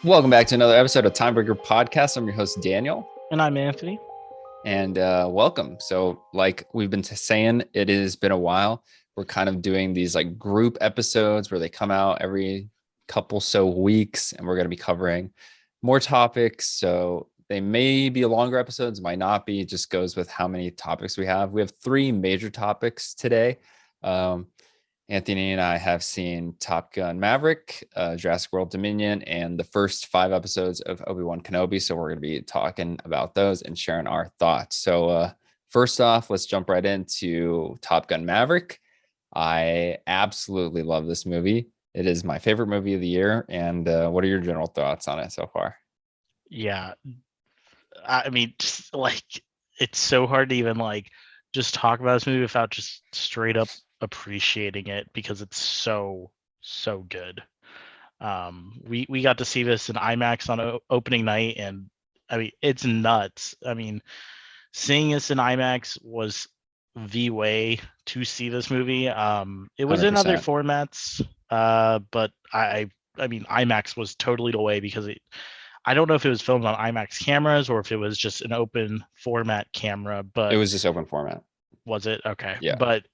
Welcome back to another episode of Timebreaker Podcast. I'm your host, Daniel, And I'm Anthony. and welcome. So, like we've been saying, it has been a while. We're kind of doing these like group episodes where they come out every couple weeks, and we're going to be covering more topics. So, they may be longer episodes, might not be. It just goes with how many topics we have. We have three major topics today. Um, Anthony and I have seen Top Gun Maverick, Jurassic World Dominion, and the first 5 episodes of Obi-Wan Kenobi. So we're going to be talking about those and sharing our thoughts. So first off, let's jump right into Top Gun Maverick. I absolutely love this movie. It is my favorite movie of the year. And what are your general thoughts on it so far? Yeah, I mean, just like it's so hard to even just talk about this movie without just straight up appreciating it because it's so good. We got to see this in IMAX on opening night, and I mean, it's nuts. I mean, seeing this in IMAX was the way to see this movie. It was in other 100%. formats, but I mean, IMAX was totally the way because I don't know if it was filmed on IMAX cameras or if it was just an open format camera, It but was just open format. was it? Okay. Yeah. But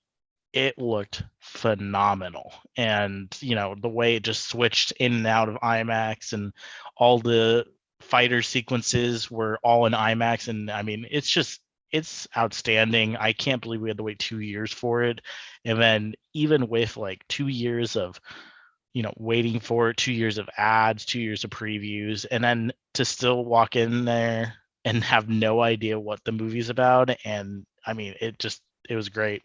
it looked phenomenal. And, the way it just switched in and out of IMAX and all the fighter sequences were all in IMAX. And I mean, it's outstanding. I can't believe we had to wait 2 years for it. And then even with like 2 years of waiting for it, 2 years of ads, 2 years of previews, and then to still walk in there and have no idea what the movie's about. And I mean, it was great.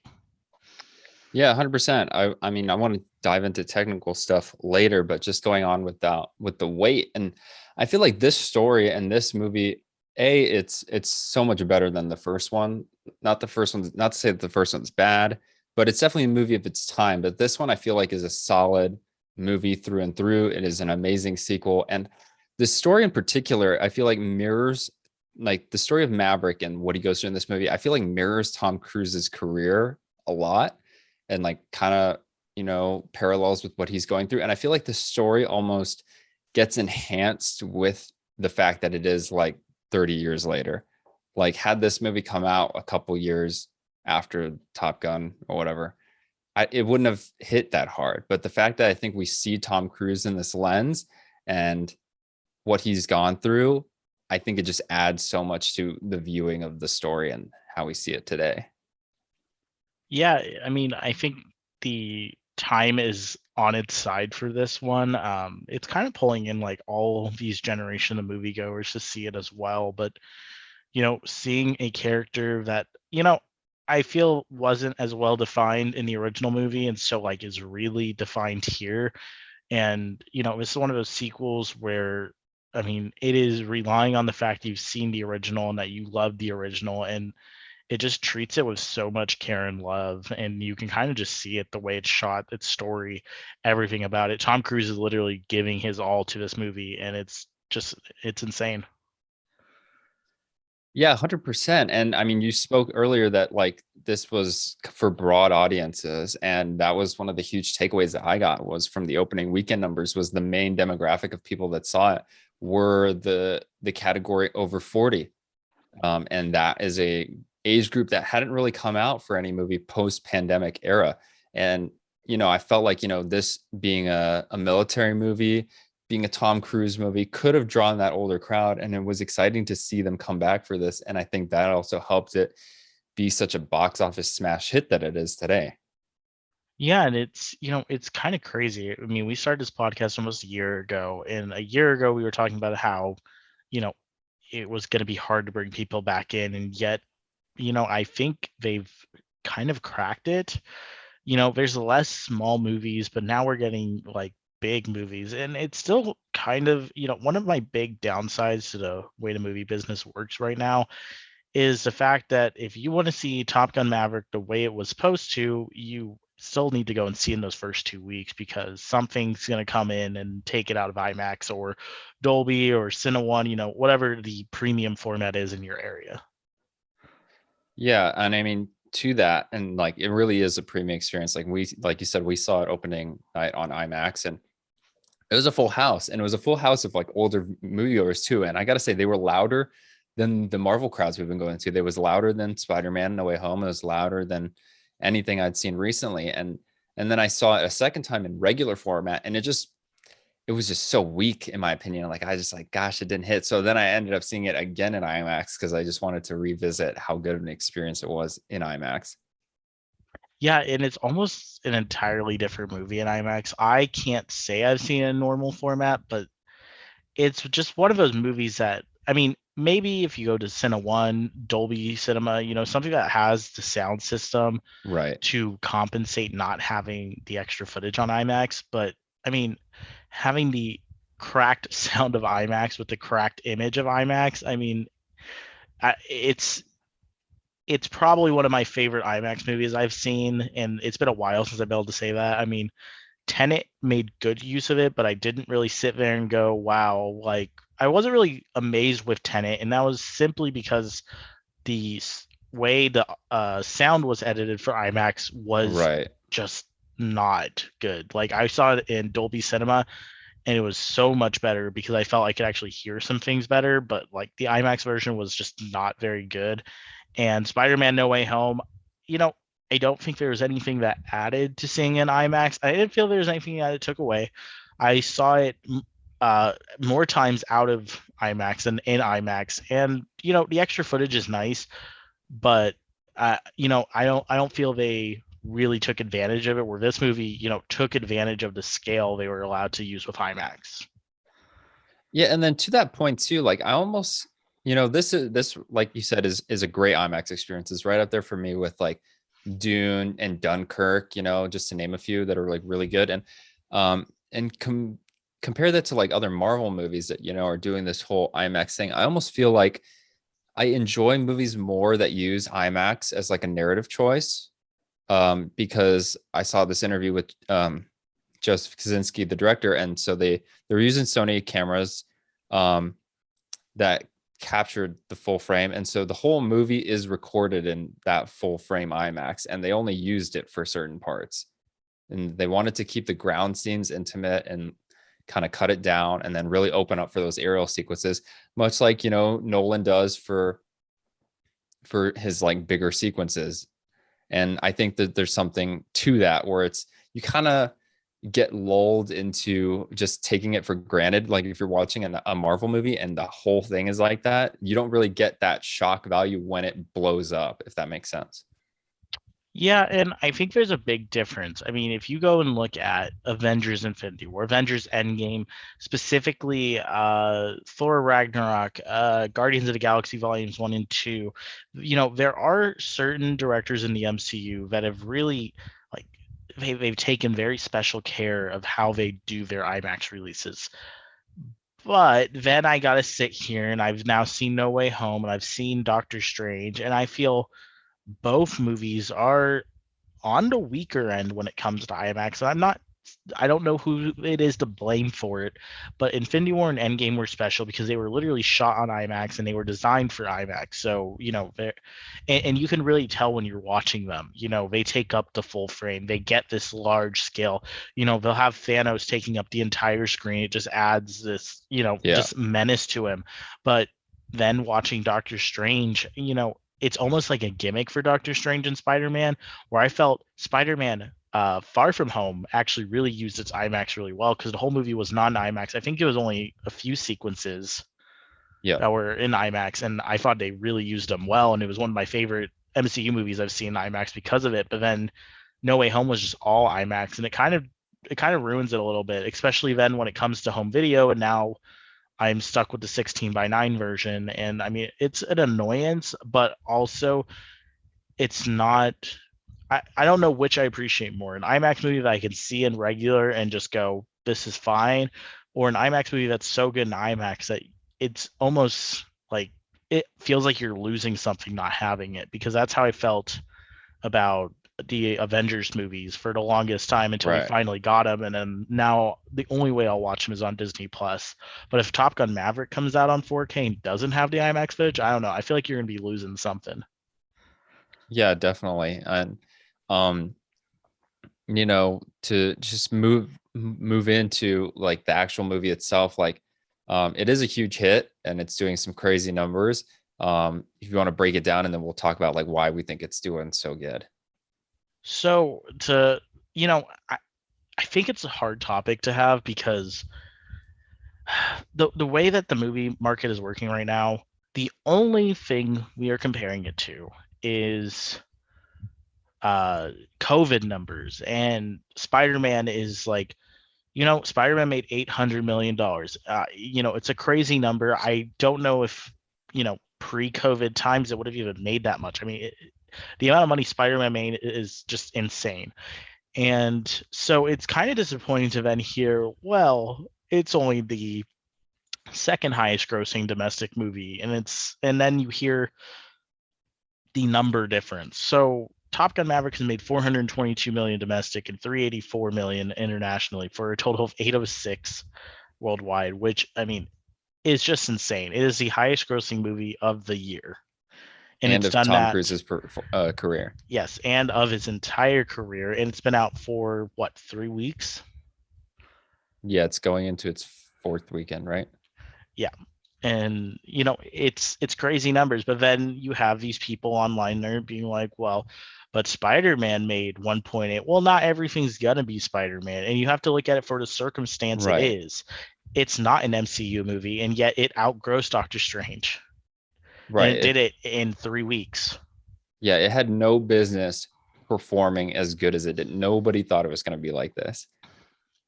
Yeah, 100%. I mean, I want to dive into technical stuff later, but just going on with the weight. And I feel like this story and this movie, it's so much better than the first one. Not the first one, not to say that the first one's bad, but it's definitely a movie of its time. But this one I feel like is a solid movie through and through. It is an amazing sequel. And the story in particular, I feel like mirrors like the story of Maverick and what he goes through in this movie. I feel like mirrors Tom Cruise's career a lot and like kind of parallels with what he's going through. And I feel like the story almost gets enhanced with the fact that it is like 30 years later. Like had this movie come out a couple years after Top Gun or whatever, it wouldn't have hit that hard. But the fact that I think we see Tom Cruise in this lens and what he's gone through, I think it just adds so much to the viewing of the story and how we see it today. Yeah, I mean, I think the time is on its side for this one. It's kind of pulling in like all these generation of moviegoers to see it as well. But seeing a character that I feel wasn't as well defined in the original movie, and so like is really defined here. And this is one of those sequels where I mean, it is relying on the fact you've seen the original and that you love the original, and it just treats it with so much care and love, and you can kind of just see it the way it's shot, its story, everything about it. Tom Cruise is literally giving his all to this movie, and it's insane. Yeah, 100%. And I mean, you spoke earlier that like this was for broad audiences, and that was one of the huge takeaways that I got was from the opening weekend numbers was the main demographic of people that saw it were the category over 40. And that is a age group that hadn't really come out for any movie post-pandemic era. And I felt like this being a military movie, being a Tom Cruise movie, could have drawn that older crowd, and it was exciting to see them come back for this. And I think that also helped it be such a box office smash hit that it is today. Yeah, and it's kind of crazy. I mean, we started this podcast almost a year ago, and a year ago we were talking about how you know it was going to be hard to bring people back in, and yet I think they've kind of cracked it. There's less small movies, but now we're getting like big movies. And it's still kind of, one of my big downsides to the way the movie business works right now is the fact that if you want to see Top Gun Maverick the way it was supposed to, you still need to go and see in those first 2 weeks because something's going to come in and take it out of IMAX or Dolby or Cine One, whatever the premium format is in your area. Yeah, and I mean to that, and like it really is a premium experience. Like you said, we saw it opening night on IMAX, and It was a full house, and it was a full house of like older moviegoers too. And I got to say, they were louder than the Marvel crowds we've been going to. They was louder than Spider-Man No Way Home. It was louder than anything I'd seen recently. And then I saw it a second time in regular format, and it was just so weak in my opinion. Like I just like, gosh, it didn't hit. So then I ended up seeing it again in IMAX because I just wanted to revisit how good of an experience it was in IMAX. Yeah, and it's almost an entirely different movie in IMAX. I can't say I've seen a normal format, but it's just one of those movies that, I mean, maybe if you go to Cine One, Dolby Cinema, something that has the sound system Right. to compensate not having the extra footage on IMAX. But I mean, having the cracked sound of IMAX with the cracked image of IMAX, I mean, it's probably one of my favorite IMAX movies I've seen, and it's been a while since I've been able to say that. I mean, Tenet made good use of it, but I didn't really sit there and go, wow, like I wasn't really amazed with Tenet, and that was simply because the way the sound was edited for IMAX was Right. just not good. Like I saw it in Dolby Cinema, and it was so much better because I felt I could actually hear some things better, but like the IMAX version was just not very good. And Spider-Man No Way Home, you know, I don't think there was anything that added to seeing in IMAX. I didn't feel there was anything that it took away. I saw it more times out of IMAX than in IMAX, and the extra footage is nice, but I don't feel they really took advantage of it. Where this movie, took advantage of the scale they were allowed to use with IMAX. Yeah, and then to that point too, like I almost, this like you said is a great IMAX experience. It's right up there for me with like Dune and Dunkirk, just to name a few that are like really good. And compare that to like other Marvel movies that are doing this whole IMAX thing. I almost feel like I enjoy movies more that use IMAX as like a narrative choice. Because I saw this interview with Joseph Kaczynski, the director, and so they're using Sony cameras um, that captured the full frame, and so the whole movie is recorded in that full frame IMAX, and they only used it for certain parts, and they wanted to keep the ground scenes intimate and kind of cut it down, and then really open up for those aerial sequences, much like Nolan does for his like bigger sequences. And I think that there's something to that where it's you kind of get lulled into just taking it for granted. Like if you're watching a Marvel movie and the whole thing is like that, you don't really get that shock value when it blows up, if that makes sense. Yeah, and I think there's a big difference. I mean, if you go and look at Avengers Infinity War, Avengers Endgame, specifically Thor Ragnarok, Guardians of the Galaxy Volumes 1 and 2, there are certain directors in the MCU that have really like they've taken very special care of how they do their IMAX releases. But then I got to sit here and I've now seen No Way Home and I've seen Doctor Strange, and I feel both movies are on the weaker end when it comes to IMAX. And I don't know who it is to blame for it, but Infinity War and Endgame were special because they were literally shot on IMAX and they were designed for IMAX. So, and you can really tell when you're watching them, they take up the full frame. They get this large scale, they'll have Thanos taking up the entire screen. It just adds this, Yeah. just menace to him. But then watching Doctor Strange, it's almost like a gimmick for Doctor Strange and Spider-Man, where I felt Spider-Man Far From Home actually really used its IMAX really well because the whole movie was non-IMAX. I think it was only a few sequences Yeah. that were in IMAX, and I thought they really used them well. And it was one of my favorite MCU movies I've seen in IMAX because of it. But then No Way Home was just all IMAX, and it kind of ruins it a little bit, especially then when it comes to home video. And now I'm stuck with the 16:9 version, and I mean it's an annoyance, but also it's not. I don't know which I appreciate more: an IMAX movie that I can see in regular and just go, "This is fine," or an IMAX movie that's so good in IMAX that it's almost like it feels like you're losing something not having it. Because that's how I felt about the Avengers movies for the longest time until we Right. finally got them, and then now the only way I'll watch them is on Disney Plus. But if Top Gun Maverick comes out on 4K and doesn't have the IMAX footage, I don't know. I feel like you're gonna be losing something. Yeah, definitely. And um to just move into like the actual movie itself, like it is a huge hit and it's doing some crazy numbers. If you want to break it down, and then we'll talk about like why we think it's doing so good. So to you know, I think it's a hard topic to have because the way that the movie market is working right now, the only thing we are comparing it to is COVID numbers, and Spider-Man is like, Spider-Man made $800 million. It's a crazy number. I don't know if pre-COVID times it would have even made that much. I mean, the amount of money Spider-Man made is just insane. And so it's kind of disappointing to then hear, well, it's only the second highest grossing domestic movie, and then you hear the number difference. So Top Gun Maverick has made 422 million domestic and 384 million internationally for a total of 806 worldwide, which I mean is just insane. It is the highest grossing movie of the year. And And it's of done Tom that, Cruise's career. yes, and of his entire career. And it's been out for what, 3 weeks? Yeah, it's going into its fourth weekend, right? Yeah. And it's crazy numbers, but then you have these people online there being like, well, but Spider-Man made 1.8. Well, not everything's gonna be Spider-Man, and you have to look at it for the circumstance it Right. is. It's not an MCU movie, and yet it outgrossed Doctor Strange, and Right. it did it in 3 weeks. Yeah, it had no business performing as good as it did. Nobody thought it was going to be like this.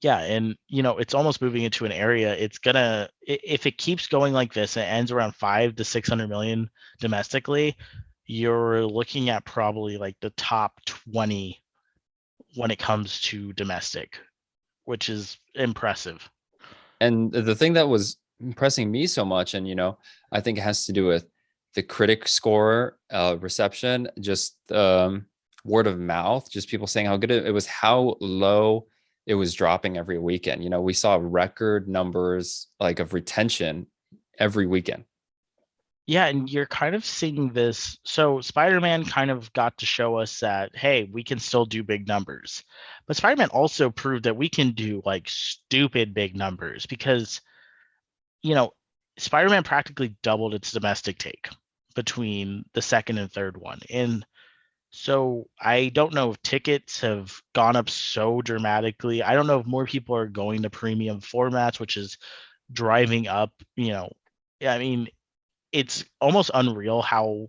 Yeah, and it's almost moving into an area. It's gonna, if it keeps going like this and it ends around 5 to 600 million domestically, you're looking at probably like the top 20 when it comes to domestic, which is impressive. And the thing that was impressing me so much, and I think it has to do with the critic score, reception, just word of mouth, just people saying how good it was, how low it was dropping every weekend. We saw record numbers like of retention every weekend. Yeah, and you're kind of seeing this. So Spider-Man kind of got to show us that, hey, we can still do big numbers. But Spider-Man also proved that we can do like stupid big numbers because you know, Spider-Man practically doubled its domestic take between the second and third one. And so I don't know if tickets have gone up so dramatically. I don't know if more people are going to premium formats, which is driving up, I mean, it's almost unreal how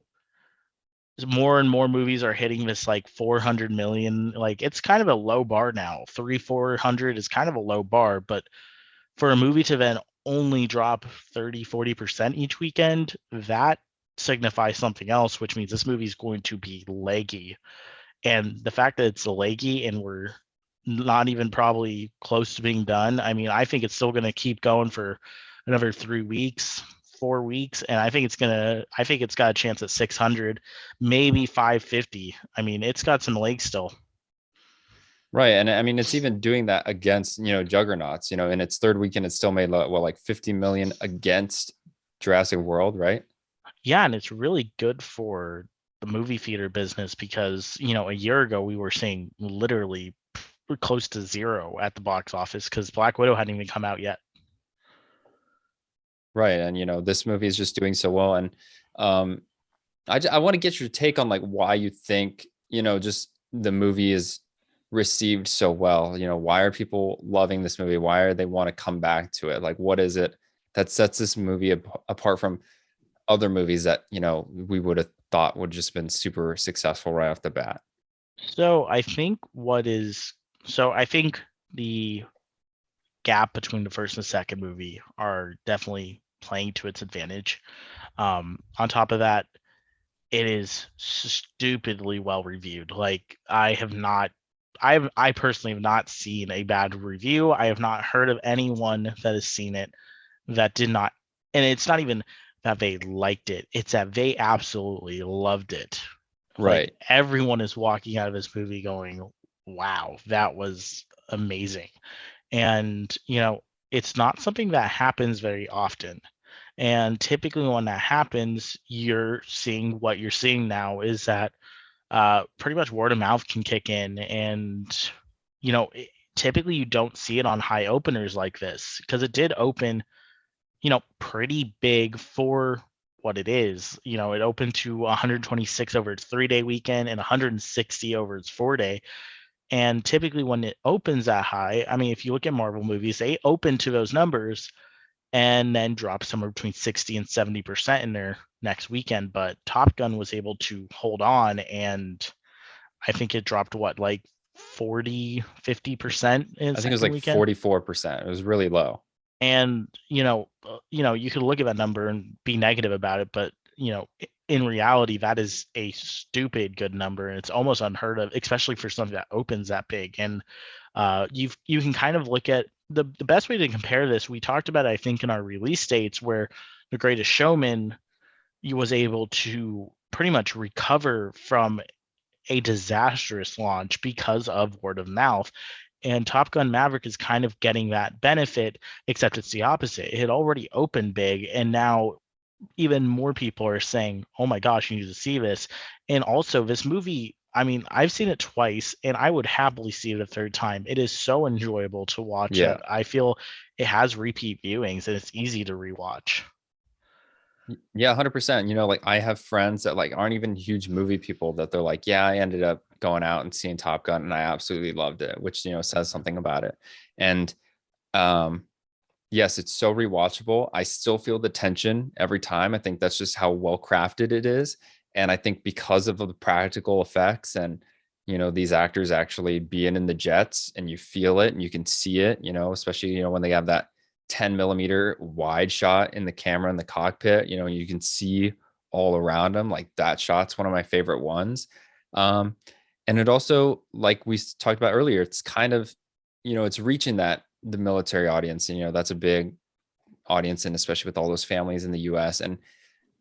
more and more movies are hitting this like 400 million. Like it's kind of a low bar now. 400 is kind of a low bar, but for a movie to then only drop 30-40% each weekend, that signifies something else, which means this movie is going to be leggy. And the fact that it's leggy and we're not even probably close to being done, I mean, I think it's still going to keep going for another 3 weeks, 4 weeks, and I think it's got a chance at 600, maybe 550. I mean, it's got some legs still. Right. And I mean, it's even doing that against, juggernauts, in its third weekend, it still made like 50 million against Jurassic World, right? Yeah, and it's really good for the movie theater business because, a year ago we were seeing literally close to zero at the box office because Black Widow hadn't even come out yet. Right. And, this movie is just doing so well. And um, I want to get your take on like why you think, just the movie is received so well. Why are people loving this movie? Why are they want to come back to it? Like, what is it that sets this movie apart from other movies that, we would have thought would just been super successful right off the bat? So I think the gap between the first and second movie are definitely playing to its advantage. On top of that, it is stupidly well reviewed. Like I personally have not seen a bad review. I have not heard of anyone that has seen it that did not, and it's not even that they liked it. It's that they absolutely loved it. Like Right. everyone is walking out of this movie going, "Wow, that was amazing." And, it's not something that happens very often. And typically when that happens, you're seeing what you're seeing now is that pretty much word of mouth can kick in, and you know typically you don't see it on high openers like this, because it did open, pretty big for what it is. It opened to 126 over its 3-day weekend and 160 over its 4-day. And typically when it opens that high, I mean, if you look at Marvel movies, they open to those numbers and then drop somewhere between 60 and 70% in their next weekend. But Top Gun was able to hold on, and I think it dropped what, like 40-50% in I think it was second like weekend. 44%. It was really low. And you could look at that number and be negative about it, but in reality, that is a stupid good number, and it's almost unheard of, especially for something that opens that big. And you can kind of look at the best way to compare this. We talked about it, I think, in our release dates, where The Greatest Showman was able to pretty much recover from a disastrous launch because of word of mouth. And Top Gun Maverick is kind of getting that benefit, except it's the opposite. It had already opened big, and now even more people are saying, "Oh my gosh, you need to see this." And also, this movie, I mean, I've seen it twice, and I would happily see it a third time. It is so enjoyable to watch Yeah. that I feel it has repeat viewings, and it's easy to rewatch. Yeah, 100%. Like I have friends that like aren't even huge movie people that they're like, yeah, I ended up going out and seeing Top Gun and I absolutely loved it, which, says something about it. And um yes, it's so rewatchable. I still feel the tension every time. I think that's just how well crafted it is. And I think because of the practical effects and, these actors actually being in the jets and you feel it and you can see it, especially, when they have that 10 millimeter wide shot in the camera in the cockpit, you can see all around them. Like that shot's one of my favorite ones. Um, and it also, like we talked about earlier, it's kind of, it's reaching the military audience. That's a big audience, and especially with all those families in the US. And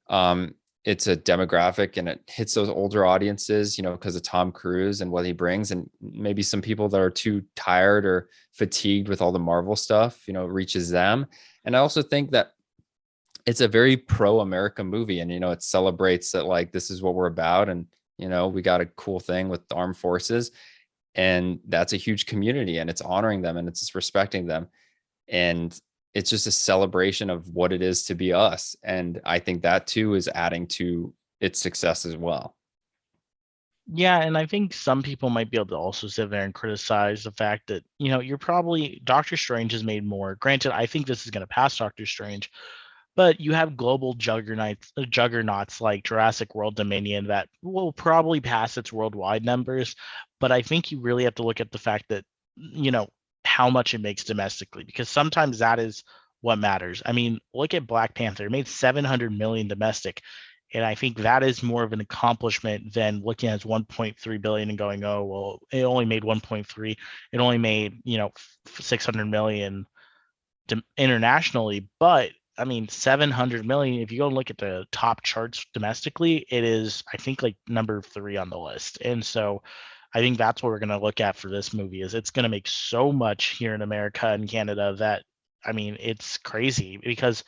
um, it's a demographic and it hits those older audiences, because of Tom Cruise and what he brings. And maybe some people that are too tired or fatigued with all the Marvel stuff, reaches them. And I also think that it's a very pro-America movie, and it celebrates that like this is what we're about, and we got a cool thing with the armed forces, and that's a huge community, and it's honoring them and it's just respecting them, and it's just a celebration of what it is to be us. And I think that too is adding to its success as well. Yeah, and I think some people might be able to also sit there and criticize the fact that, you're probably Doctor Strange has made more. Granted, I think this is going to pass Doctor Strange, but you have global juggernauts like Jurassic World Dominion that will probably pass its worldwide numbers. But I think you really have to look at the fact that, how much it makes domestically, because sometimes that is what matters. I mean, look at Black Panther. It made 700 million domestic. And I think that is more of an accomplishment than looking at 1.3 billion and going, oh, well, it only made 1.3. It only made, 600 million internationally. But I mean, 700 million, if you go and look at the top charts domestically, it is, I think, like number 3 on the list. And so I think that's what we're going to look at for this movie, is it's going to make so much here in America and Canada that, I mean, it's crazy, because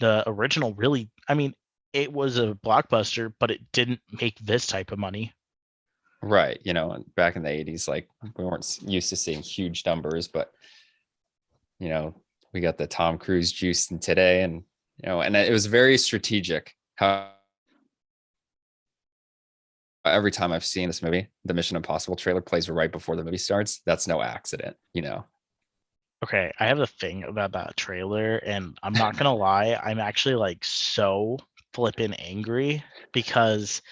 the original really, I mean, it was a blockbuster, but it didn't make this type of money. Right. Back in the 80s, like we weren't used to seeing huge numbers, but you know, we got the Tom Cruise juice in today, and and it was very strategic how every time I've seen this movie, the Mission Impossible trailer plays right before the movie starts. That's no accident. Okay, I have a thing about that trailer, and I'm not gonna lie, I'm actually like so flippin' angry, because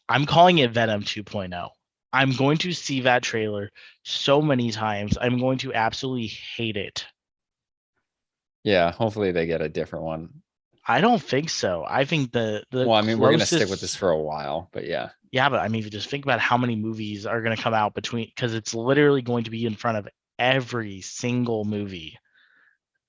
I'm calling it Venom 2.0. I'm going to see that trailer so many times. I'm going to absolutely hate it. Yeah, hopefully they get a different one. I don't think so. I think the Well, I mean, we're gonna stick with this closest, for a while, but yeah. yeah, but I mean, just think about how many movies are going to come out between, because it's literally going to be in front of every single movie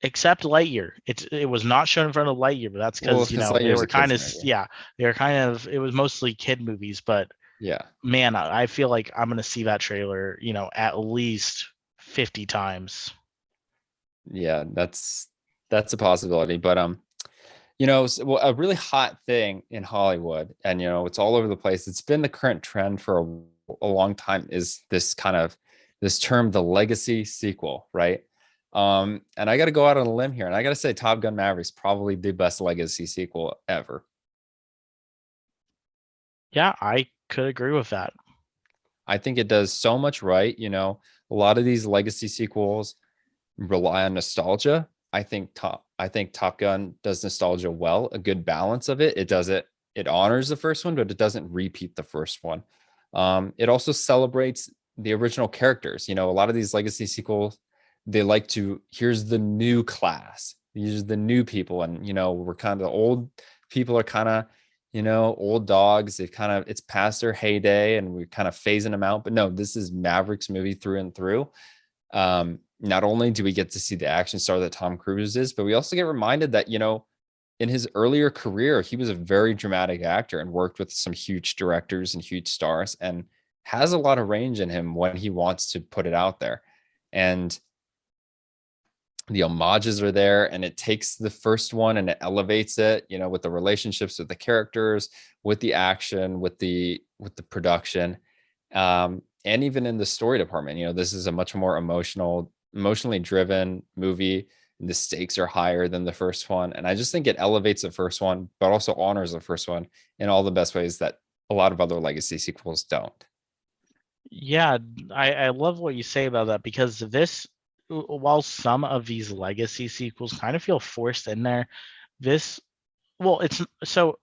except Lightyear. It was not shown in front of Lightyear, but that's Well, because because they Lightyear's were a kind kids of, movie. yeah, they were kind of, it was mostly kid movies. But Yeah. man, I feel like I'm going to see that trailer, at least 50 times. Yeah, that's a possibility. But well, a really hot thing in Hollywood, and it's all over the place. It's been the current trend for a long time, is this kind of this term, the legacy sequel, right? And I got to go out on a limb here, and I got to say, Top Gun Maverick's probably the best legacy sequel ever. Yeah, I could agree with that. I think it does so much right. A lot of these legacy sequels rely on nostalgia. I think Top Gun does nostalgia well, a good balance of it. It honors the first one, but it doesn't repeat the first one. It also celebrates the original characters. A lot of these legacy sequels, they like to, here's the new class, these are the new people, and we're kind of the old people are kind of, old dogs. It's past their heyday, and we're kind of phasing them out. But no, this is Maverick's movie through and through. Not only do we get to see the action star that Tom Cruise is, but we also get reminded that, in his earlier career, he was a very dramatic actor and worked with some huge directors and huge stars, and has a lot of range in him when he wants to put it out there. And the homages are there, and it takes the first one and it elevates it, with the relationships with the characters, with the action, with the production, and even in the story department. This is a much more emotionally driven movie. The stakes are higher than the first one, and I just think it elevates the first one, but also honors the first one in all the best ways that a lot of other legacy sequels don't. Yeah, I love what you say about that, because while some of these legacy sequels kind of feel forced in there, this, well, it's so,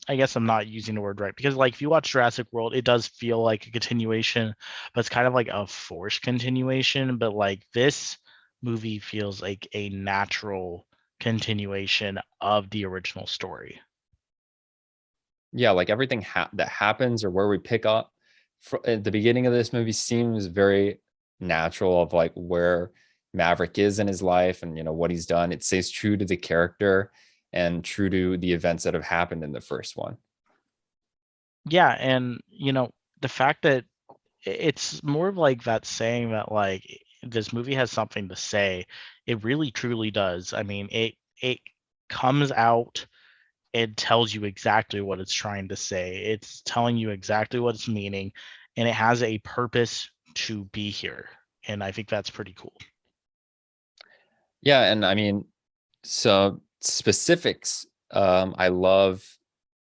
I guess I'm not using the word right, because like if you watch Jurassic World, it does feel like a continuation, but it's kind of like a forced continuation. But like this movie feels like a natural continuation of the original story. Yeah, like everything that happens or where we pick up at the beginning of this movie seems very natural, of like where Maverick is in his life, and what he's done. It stays true to the character and true to the events that have happened in the first one. Yeah, and the fact that it's more of like that saying that like this movie has something to say. It really truly does. I mean, it comes out and tells you exactly what it's trying to say. It's telling you exactly what it's meaning, and it has a purpose to be here. And I think that's pretty cool. Yeah, and I mean, so specifics. I love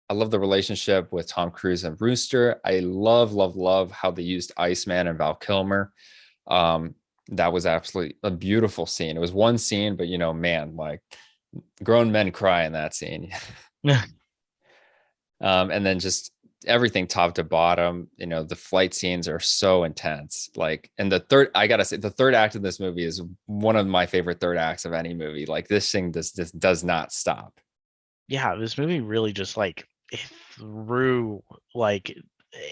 the relationship with Tom Cruise and Rooster. I love how they used Iceman and Val Kilmer. Um, that was absolutely a beautiful scene. It was one scene, but man, like grown men cry in that scene. And then just everything top to bottom, the flight scenes are so intense. Like, and I gotta say, the third act of this movie is one of my favorite third acts of any movie. Like, this thing just does not stop. Yeah, this movie really just like through like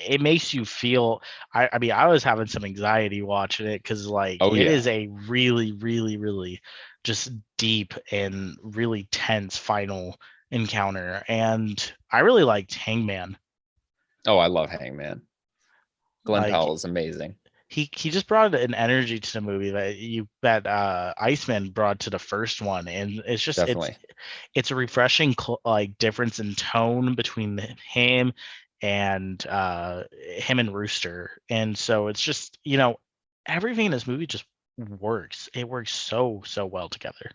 it makes you feel. I mean, I was having some anxiety watching it, because like Oh it is yeah. a really, really, really just deep and really tense final encounter. And I really liked Hangman. Oh, I love Hangman. Glenn Like Powell is amazing. he just brought an energy to the movie that Iceman brought to the first one, and it's just Definitely. it's a refreshing like difference in tone between him and Rooster. And so it's just everything in this movie just works. It works so well together.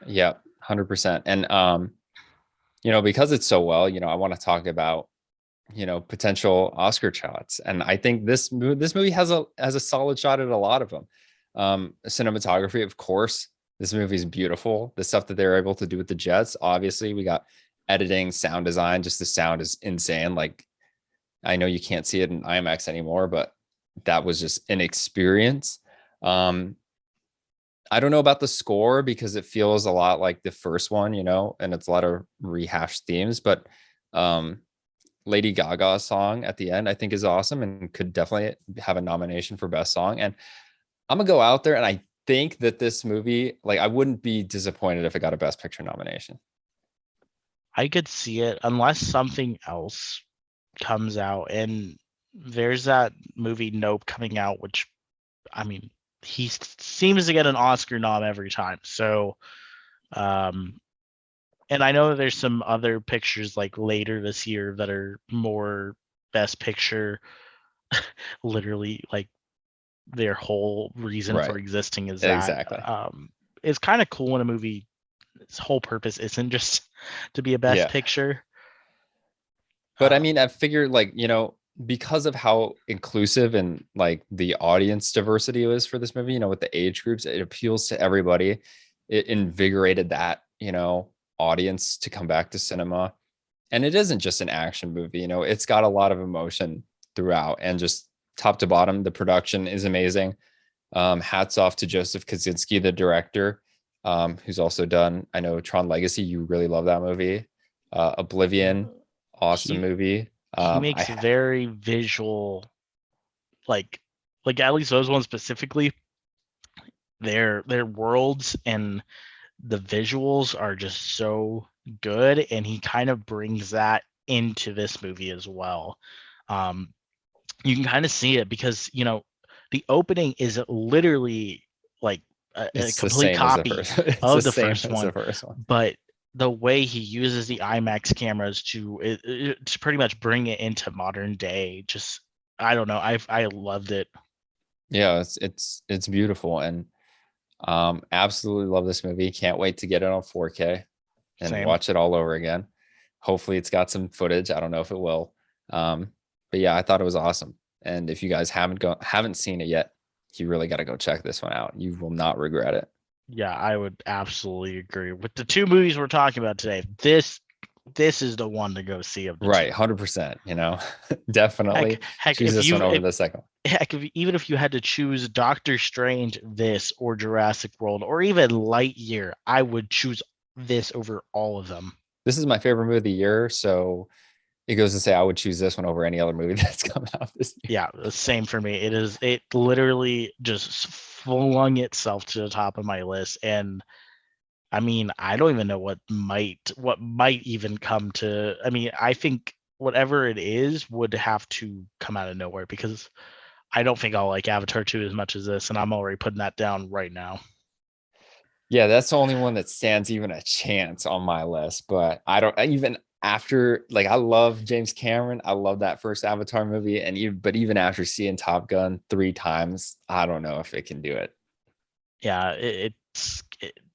Yeah, 100%. And because it's so well, I want to talk about potential Oscar shots, and I think this movie has a solid shot at a lot of them. Cinematography, of course, this movie is beautiful. The stuff that they're able to do with the jets, obviously, we got editing, sound design. Just the sound is insane. Like, I know you can't see it in IMAX anymore, but that was just an experience. Um, I don't know about the score because it feels a lot like the first one, and it's a lot of rehashed themes, but um, Lady Gaga's song at the end, I think, is awesome and could definitely have a nomination for best song. And I'm gonna go out there, and I think that this movie, like, I wouldn't be disappointed if it got a best picture nomination. I could see it unless something else comes out. And there's that movie Nope coming out, which, I mean, he seems to get an Oscar nom every time. So, um, and I know that there's some other pictures like later this year that are more best picture, literally like their whole reason for Right. existing is that. Exactly. It's kind of cool when a movie its whole purpose isn't just to be a best Yeah. picture. But I Uh, mean, I figure like, because of how inclusive and like the audience diversity is for this movie, with the age groups, it appeals to everybody. It invigorated that, audience to come back to cinema. And it isn't just an action movie, it's got a lot of emotion throughout, and just top to bottom, the production is amazing. Hats off to Joseph Kosinski, the director, who's also done, I know, Tron Legacy. You really love that movie. Oblivion, awesome he movie. he makes I very visual, like at least those ones specifically. Their worlds and the visuals are just so good, and he kind of brings that into this movie as well. Um, you can kind of see it because the opening is literally like a It's the complete same as the copy first. It's the of the same first as the one, first one. but the way he uses the IMAX cameras to pretty much bring it into modern day, just I don't know, I loved it. Yeah, it's beautiful, and absolutely love this movie. Can't wait to get it on 4K and Same. watch it all over again. Hopefully it's got some footage. I don't know if it will. Um, but yeah, I thought it was awesome. And if you guys haven't seen it yet, you really got to go check this one out. You will not regret it. Yeah, I would absolutely agree with the two movies we're talking about today. This is the one to go see of the Right, two. 100%, definitely Heck, choose this one over the second one. even if you had to choose Doctor Strange, this, or Jurassic World, or even Lightyear, I would choose this over all of them. This is my favorite movie of the year, so it goes to say I would choose this one over any other movie that's come out this year. Yeah, the same for me. It literally just flung itself to the top of my list, and I mean, I don't even know what might even come to. I mean, I think whatever it is would have to come out of nowhere because I don't think I'll like Avatar 2 as much as this, and I'm already putting that down right now. Yeah, that's the only one that stands even a chance on my list. But I don't even after like I love James Cameron. I love that first Avatar movie, and even after seeing Top Gun 3 times, I don't know if it can do it. Yeah,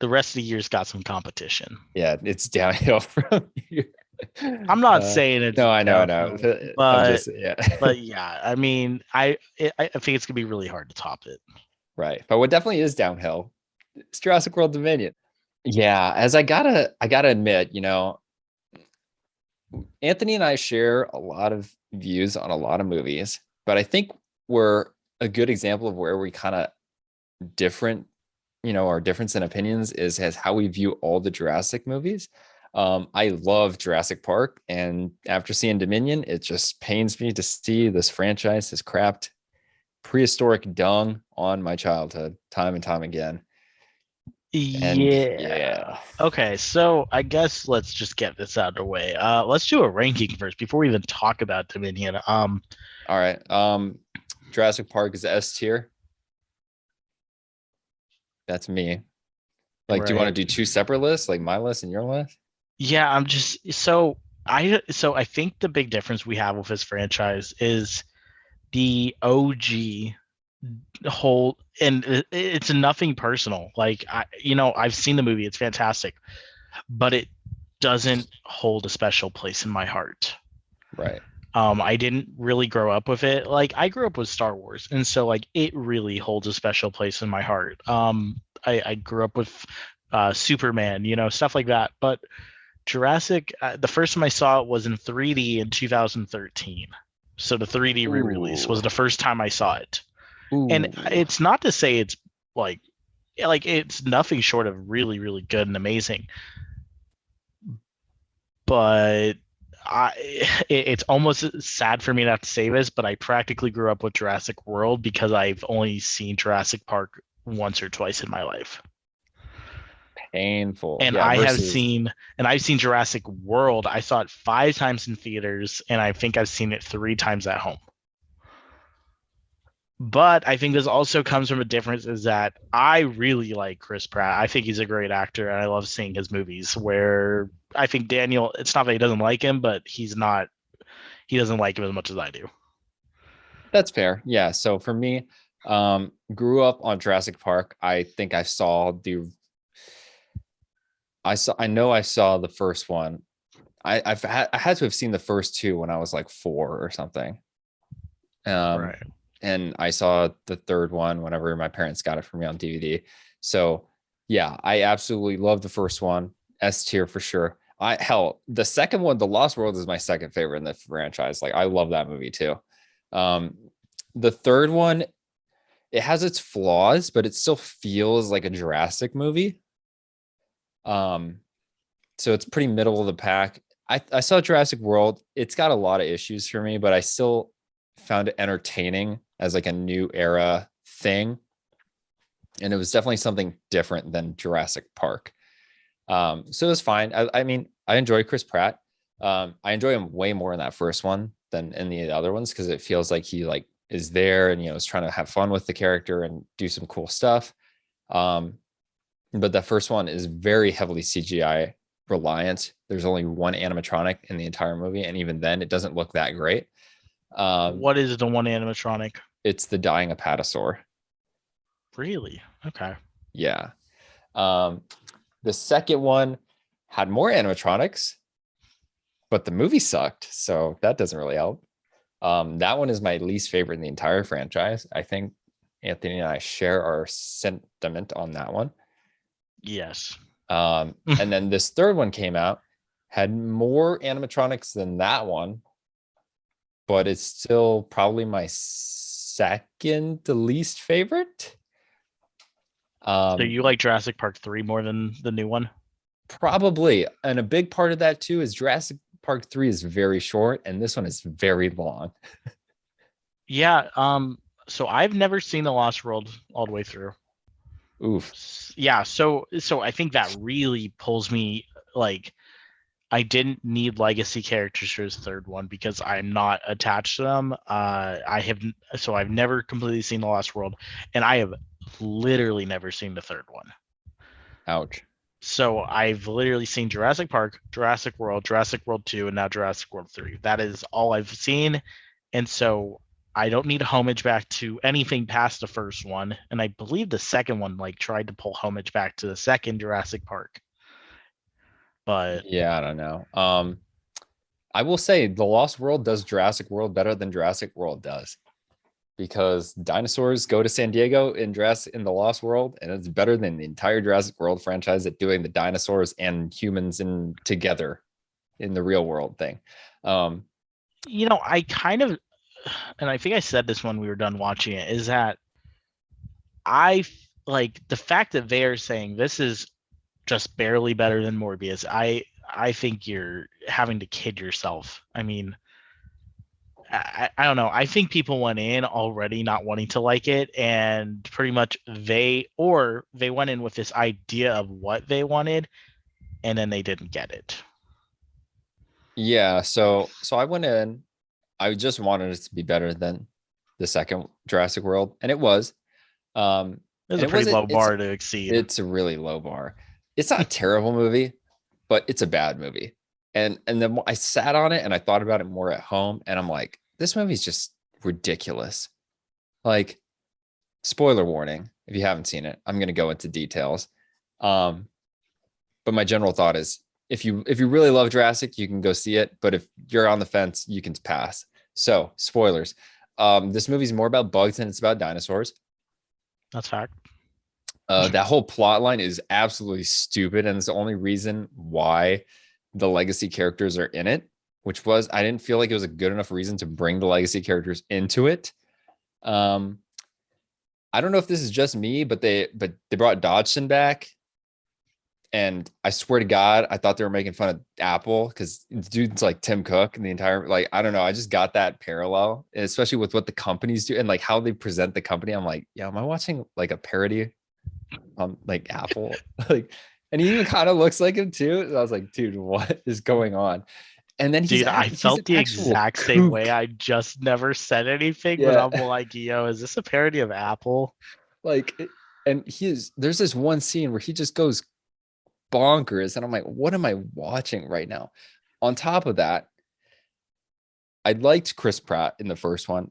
the rest of the year's got some competition. Yeah, it's downhill from here. I'm not saying it's No, I know, I know. downhill, I'm but just yeah, yeah, I mean, I think it's gonna be really hard to top it. right. But what definitely is downhill, it's Jurassic World Dominion. Yeah, as I gotta admit, Anthony and I share a lot of views on a lot of movies, but I think we're a good example of where we kind of different, our difference in opinions is as how we view all the Jurassic movies. I love Jurassic Park, and after seeing Dominion, it just pains me to see this franchise has crapped prehistoric dung on my childhood time and time again. And Yeah. yeah, Okay, so I guess let's just get this out of the way. Let's do a ranking first before we even talk about Dominion. all right. Jurassic Park is S tier. That's me. Like, do you want to Right. do two separate lists, like my list and your list? Yeah, I'm just so I think the big difference we have with this franchise is the OG whole, and it's nothing personal. Like I've seen the movie, it's fantastic, but it doesn't hold a special place in my heart. Right. I didn't really grow up with it. Like I grew up with Star Wars, and so like it really holds a special place in my heart. I grew up with Superman, stuff like that. But Jurassic, the first time I saw it was in 3D in 2013. So the 3D re-release Ooh. was the first time I saw it. And Ooh. it's not to say it's like it's nothing short of really, really good and amazing, but it's almost sad for me to have to say this, but I practically grew up with Jurassic World because I've only seen Jurassic Park once or twice in my life. Painful. And Yeah. I have Versus seen, and I've seen Jurassic World. I saw it 5 times in theaters, and I think I've seen it 3 times at home. But I think this also comes from a difference is that I really like Chris Pratt. I think he's a great actor, and I love seeing his movies. Where I think Daniel, it's not that he doesn't like him, but he doesn't like him as much as I do. that's fair. Yeah. So for me, Grew up on Jurassic Park. I think I know I saw the first one. I had to have seen the first two when I was like 4 or something. Um, Right. and I saw the third one whenever my parents got it for me on DVD. So yeah, I absolutely love the first one. S tier for sure. The second one, The Lost World, is my second favorite in the franchise. Like I love that movie too. Um, the third one, it has its flaws, but it still feels like a Jurassic movie. Um, so it's pretty middle of the pack. I saw Jurassic World. It's got a lot of issues for me, but I still found it entertaining as like a new era thing. And it was definitely something different than Jurassic Park. So it was fine. I mean, I enjoy Chris Pratt. I enjoy him way more in that first one than in the other ones because it feels like he like is there and is trying to have fun with the character and do some cool stuff. Um, but the first one is very heavily CGI reliant. There's only one animatronic in the entire movie, and even then, it doesn't look that great. What is the one animatronic? It's the dying apatosaur. Really? Okay. Yeah. The second one had more animatronics, but the movie sucked, so that doesn't really help. That one is my least favorite in the entire franchise. I think Anthony and I share our sentiment on that one. Yes. And then this third one came out, had more animatronics than that one, but it's still probably my second least favorite. So you like Jurassic Park 3 more than the new one? Probably. And a big part of that too is Jurassic Park 3 is very short and this one is very long. Yeah. So I've never seen The Lost World all the way through. Oof. Yeah. So I think that really pulls me, like, I didn't need legacy characters for his third one because I'm not attached to them. I've never completely seen The Lost World, and I have literally never seen the third one. Ouch. So I've literally seen Jurassic Park, Jurassic World 2, and now Jurassic World 3. That is all I've seen. And so I don't need homage back to anything past the first one. And I believe the second one like tried to pull homage back to the second Jurassic Park. But Yeah, I don't know. I will say The Lost World does Jurassic World better than Jurassic World does. Because dinosaurs go to San Diego in The Lost World, and it's better than the entire Jurassic World franchise at doing the dinosaurs and humans in together in the real world thing. I kind of, and I think I said this when we were done watching it, is that I like the fact that they are saying this is just barely better than Morbius. I think you're having to kid yourself. I mean, I don't know. I think people went in already not wanting to like it, and pretty much they went in with this idea of what they wanted, and then they didn't get it. Yeah, so I went in. I just wanted it to be better than the second Jurassic World, and it was. It was And a it pretty wasn't. low bar to exceed. It's a really low bar. It's not a terrible movie, but it's a bad movie. And then I sat on it and I thought about it more at home, and I'm like, this movie's just ridiculous. Like, spoiler warning, if you haven't seen it, I'm gonna go into details. But my general thought is if you really love Jurassic, you can go see it. But if you're on the fence, you can pass. So, spoilers. This movie's more about bugs than it's about dinosaurs. That's fact. That whole plot line is absolutely stupid, and it's the only reason why the legacy characters are in it, which was I didn't feel like it was a good enough reason to bring the legacy characters into it. I don't know if this is just me, but they brought Dodgson back, and I swear to God, I thought they were making fun of Apple because dude's like Tim Cook and the entire like I don't know. I just got that parallel, especially with what the companies do and like how they present the company. I'm like, yeah, am I watching like a parody like Apple? Like, and he even kind of looks like him too. And I was like, dude, what is going on? And then Dude, I he's an felt the actual exact same way. kook. I just never said anything, but Yeah, I'm like, yo, is this a parody of Apple? like, and there's this one scene where he just goes bonkers, and I'm like, what am I watching right now? On top of that, I liked Chris Pratt in the first one.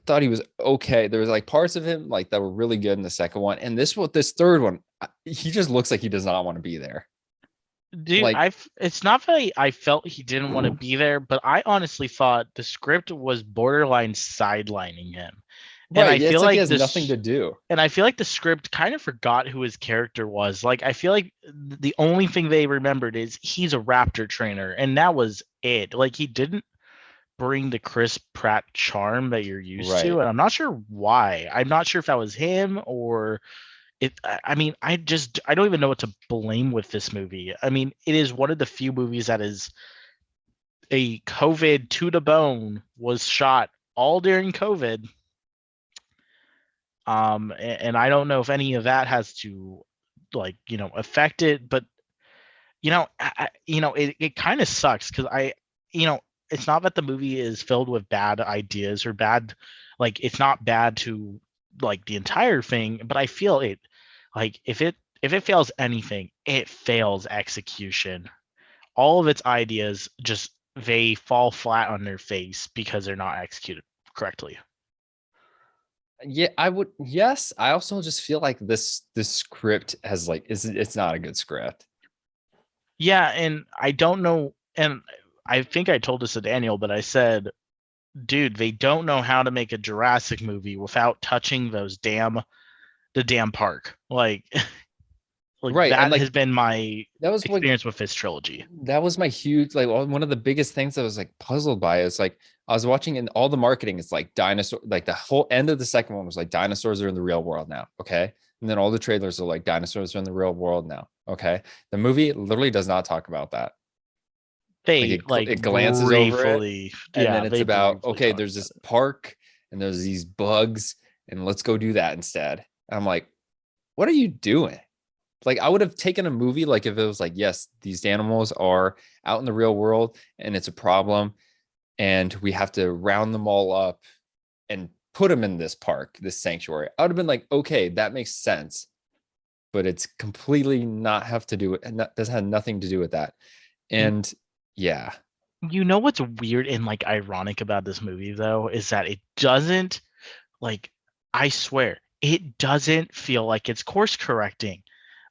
thought he was okay. There was like parts of him like that were really good in the second one, and this third one, he just looks like he does not want to be there. Dude, Like, it's not that I felt he didn't want to be there, but I honestly thought the script was borderline sidelining him. And right? I Yeah, feel it's like he like has nothing this to do. and I feel like the script kind of forgot who his character was. Like I feel like the only thing they remembered is he's a raptor trainer, and that was it. Like he didn't bring the Chris Pratt charm that you're used to, Right. and I'm not sure why. I'm not sure if that was him or it. I mean, I don't even know what to blame with this movie. I mean, it is one of the few movies that is a COVID to the bone, was shot all during COVID. And I don't know if any of that has to like affect it, but it kind of sucks because you know it's not that the movie is filled with bad ideas or bad, like it's not bad to like the entire thing, but I feel it, like if it fails anything, it fails execution. All of its ideas just, they fall flat on their face because they're not executed correctly. Yeah, I would. Yes, I also just feel like this script has like it's not a good script. Yeah, and I don't know, and I think I told this to Daniel, but I said, dude, they don't know how to make a Jurassic movie without touching the damn park. Like like Right, and that has like been my that was like experience with this trilogy. that was my huge like one of the biggest things I was like puzzled by is like I was watching and all the marketing is like dinosaur, like the whole end of the second one was like dinosaurs are in the real world now, okay, and then all the trailers are like dinosaurs are in the real world now, okay. The movie literally does not talk about that. Like They it like it glances over it, briefly, and yeah, then it's they about briefly okay, talk there's about this it. park and there's these bugs and let's go do that instead. And I'm like, what are you doing? Like I would have taken a movie like if it was like, yes, these animals are out in the real world and it's a problem and we have to round them all up and put them in this park, this sanctuary. I would have been like, okay, that makes sense, but it's completely not have to do it and that doesn't have nothing to do with that. And yeah, You know what's weird and like ironic about this movie though is that it doesn't, like, I swear it doesn't feel like it's course correcting.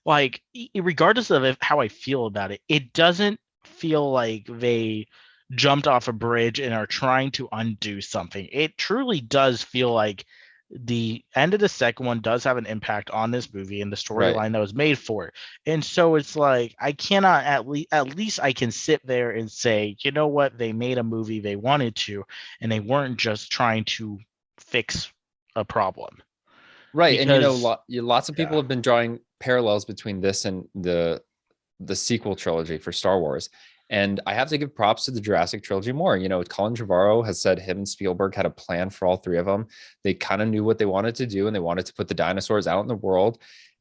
Like regardless of how I feel about it, it doesn't feel like they jumped off a bridge and are trying to undo something. It truly does feel like the end of the second one does have an impact on this movie and the right. storyline that was made for it. And so it's like I cannot, at least I can sit there and say, you know what, they made a movie they wanted to, and they weren't just trying to fix a problem. Right. And Because lots of people yeah. have been drawing parallels between this and the sequel trilogy for Star Wars. And I have to give props to the Jurassic trilogy more. Colin Trevorrow has said him and Spielberg had a plan for all three of them. They kind of knew what they wanted to do and they wanted to put the dinosaurs out in the world.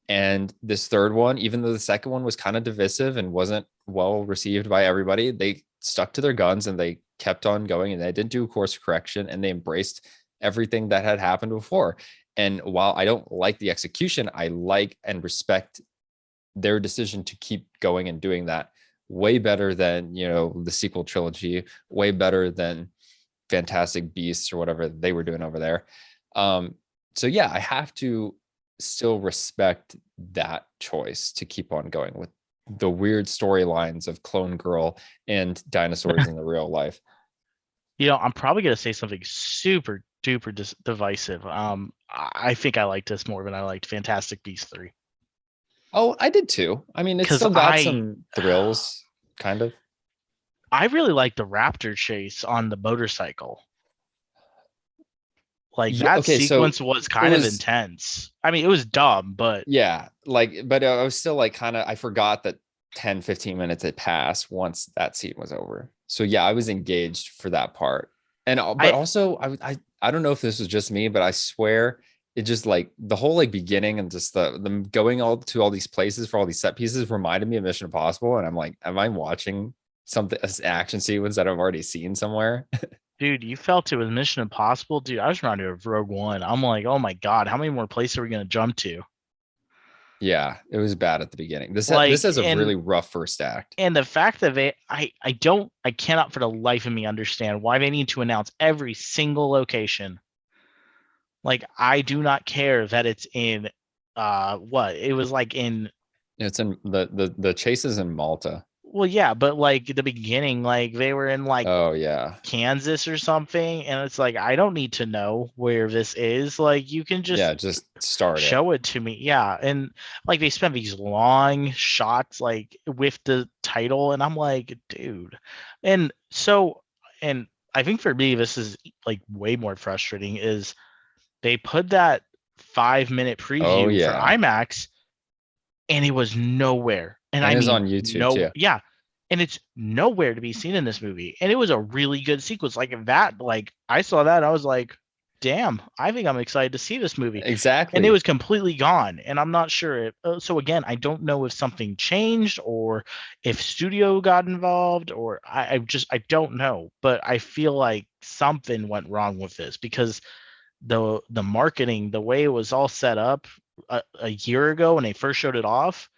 And this third one, even though the second one was kind of divisive and wasn't well received by everybody, they stuck to their guns and they kept on going and they didn't do course correction and they embraced everything that had happened before. And while I don't like the execution, I like and respect their decision to keep going and doing that way better than the sequel trilogy, way better than Fantastic Beasts or whatever they were doing over there. So yeah, I have to still respect that choice to keep on going with the weird storylines of Clone Girl and dinosaurs in the real life. I'm probably gonna say something super duper divisive. I think I like this more than I liked Fantastic Beasts 3. Oh, I did too. I mean, it's Because still got some thrills, kind of. I really like the raptor chase on the motorcycle. Like Yeah, that okay, so sequence was it kind of was intense. I mean, it was dumb, but yeah, like, but I was still like kind of, I forgot that 10-15 minutes had passed once that scene was over. So yeah, I was engaged for that part. And but I also I don't know if this was just me, but I swear it just like the whole like beginning and just the them going all to all these places for all these set pieces reminded me of Mission Impossible. And I'm like, am I watching something an action sequence that I've already seen somewhere? dude, you felt it was Mission Impossible, dude. I was reminded of Rogue One. I'm like, oh my god, how many more places are we gonna jump to? Yeah, it was bad at the beginning. This Like, has a really rough first act. and the fact that I cannot for the life of me understand why they need to announce every single location Like, I do not care that it's in what it was like in. It's in the chase is in Malta. Well, yeah, but like the beginning, like they were in like Oh yeah. Kansas or something, and it's like I don't need to know where this is. Like you can just Yeah, just start it. show it to me. Yeah, and like they spent these long shots like with the title, and I'm like, dude. And so, and I think for me this is like way more frustrating is they put that 5-minute Oh preview for yeah. IMAX and it was nowhere. And And I it's mean, on YouTube no, too. yeah. And it's nowhere to be seen in this movie. And it was a really good sequence. Like that, like I saw that, I was like, damn, I think I'm excited to see this movie. And it Exactly. was completely gone. And I'm not sure. So again, I don't know if something changed or if studio got involved or I don't know. But I feel like something went wrong with this because the marketing, the way it was all set up a year ago when they first showed it off,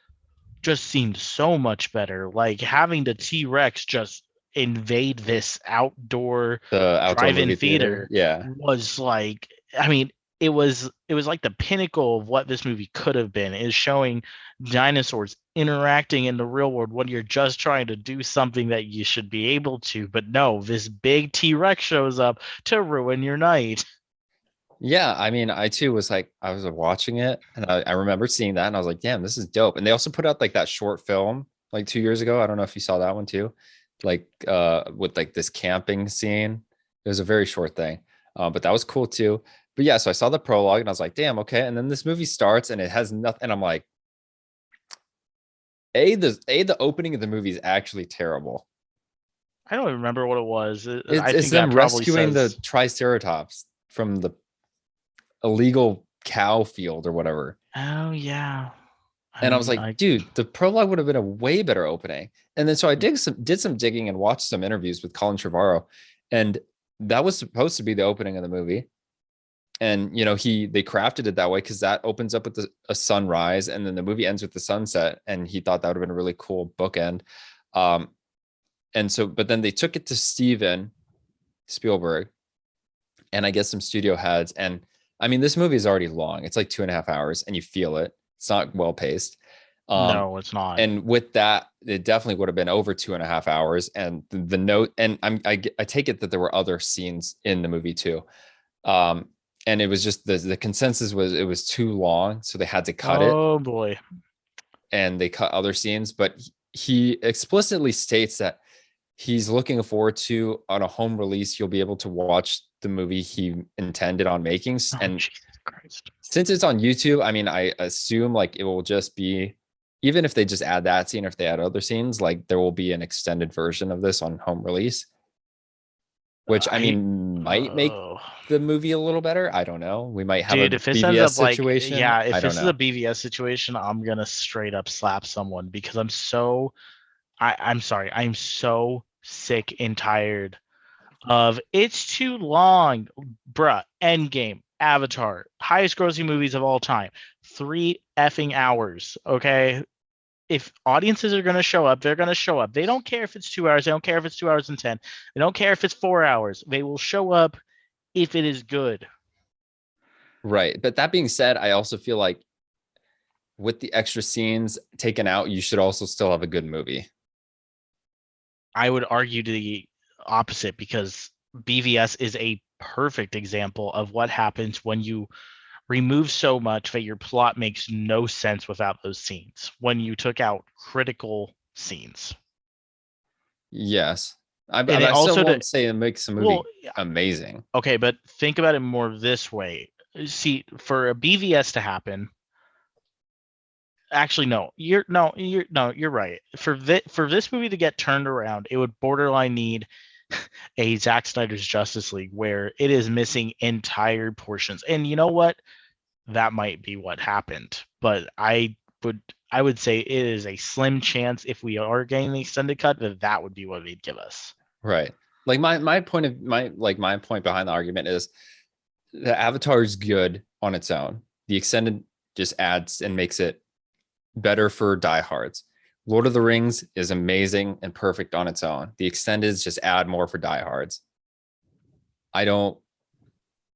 just seemed so much better. Like having the T-Rex just invade this outdoor The outdoor drive-in movie theater. theater Yeah. was like, I mean, it was like the pinnacle of what this movie could have been, is showing dinosaurs interacting in the real world when you're just trying to do something that you should be able to. But no, this big T-Rex shows up to ruin your night. Yeah, I mean, I too was like, I was watching it and I remember seeing that and I was like, damn, this is dope. And they also put out like that short film like 2 years ago. I don't know if you saw that one too, like with like this camping scene. It was a very short thing, but that was cool too. But yeah, so I saw the prologue and I was like, damn, okay. And then this movie starts and it has nothing. And I'm like, the opening of the movie is actually terrible. I don't remember what it was. It's I it's think that them probably rescuing the says, Triceratops from the illegal cow field or whatever. oh yeah. And I was like, I dude, the prologue would have been a way better opening. And then so I did some digging and watched some interviews with Colin Trevorrow, and that was supposed to be the opening of the movie. And you know, they crafted it that way because that opens up with a sunrise, and then the movie ends with the sunset. And he thought that would have been a really cool bookend. Um, and so, but then they took it to Steven Spielberg, and I guess some studio heads. And I mean, this movie is already long. It's like 2.5 hours, and you feel it. It's not well paced. Um, No, it's not. and with that, it definitely would have been over 2.5 hours. And the note, and I take it that there were other scenes in the movie too. Um, and it was just the consensus was it was too long, so they had to cut it, Oh boy. and they cut other scenes. But he explicitly states that he's looking forward to, on a home release, you'll be able to watch the movie he intended on making. Oh And Jesus Christ. since it's on YouTube, I mean, I assume like it will just be, even if they just add that scene, or if they add other scenes, like there will be an extended version of this on home release, which I I mean might make oh the movie a little better. I don't know. We might have a dude, if this ends BVS up like, situation. yeah, if I don't this is a know. BVS situation, I'm gonna straight up slap someone because I'm sorry, I'm so sick and tired of it's too long. Bruh, Endgame, Avatar, highest grossing movies of all time. 3 effing hours. Okay. If audiences are going to show up, they're going to show up. They don't care if it's 2 hours. They don't care if it's 2 hours and 10. They don't care if it's 4 hours. They will show up if it is good. Right. But that being said, I also feel like with the extra scenes taken out, you should also still have a good movie. I would argue the opposite because BVS is a perfect example of what happens when you remove so much that your plot makes no sense without those scenes. When you took out critical scenes. Yes. But And it I still also won't say it makes the well, movie amazing. okay, but think about it more this way. See, for a BVS to happen, actually you're right. For this movie to get turned around, it would borderline need a Zack Snyder's Justice League where it is missing entire portions. And you know what? That might be what happened. But would I would say it is a slim chance if we are getting the extended cut that would be what they'd give us. Right. Like my point behind the argument is the Avatar is good on its own. The extended just adds and makes it better for diehards. Lord of the Rings is amazing and perfect on its own. The extended just add more for diehards. I don't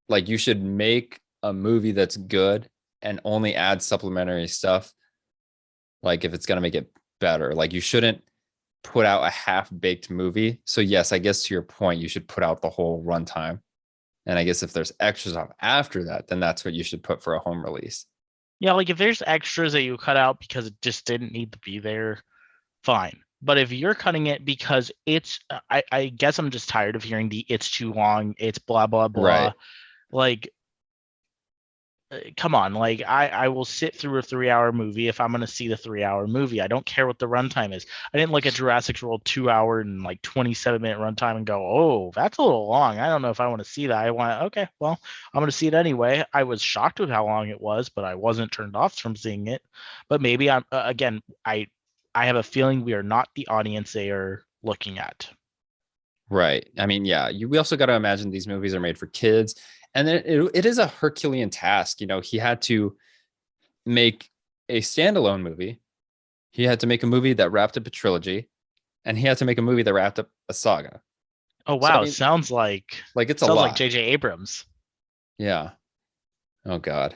like, you should make a movie that's good and only add supplementary stuff, like if it's going to make it better. Like you shouldn't put out a half-baked movie. So yes, I guess to your point, you should put out the whole runtime. And I guess if there's extras off after that, then that's what you should put for a home release. Yeah, like if there's extras that you cut out because it just didn't need to be there, fine. But if you're cutting it because I guess I'm just tired of hearing the it's too long, it's blah blah blah. Right. Like, come on, like I will sit through a 3 hour movie if I'm gonna see the 3 hour movie. I don't care what the runtime is. I didn't look at Jurassic World 2 hour and like 27-minute runtime and go, oh, that's a little long. I don't know if I want to see that. I want, okay, well, I'm gonna see it anyway. I was shocked with how long it was, but I wasn't turned off from seeing it. But maybe I'm again, I have a feeling we are not the audience they are looking at. Right. I mean, yeah, we also got to imagine these movies are made for kids. And then it is a Herculean task. He had to make a standalone movie. He had to make a movie that wrapped up a trilogy, and he had to make a movie that wrapped up a saga. Oh So I wow, mean, it's a sounds like lot. J.J. Abrams. Yeah. Oh God.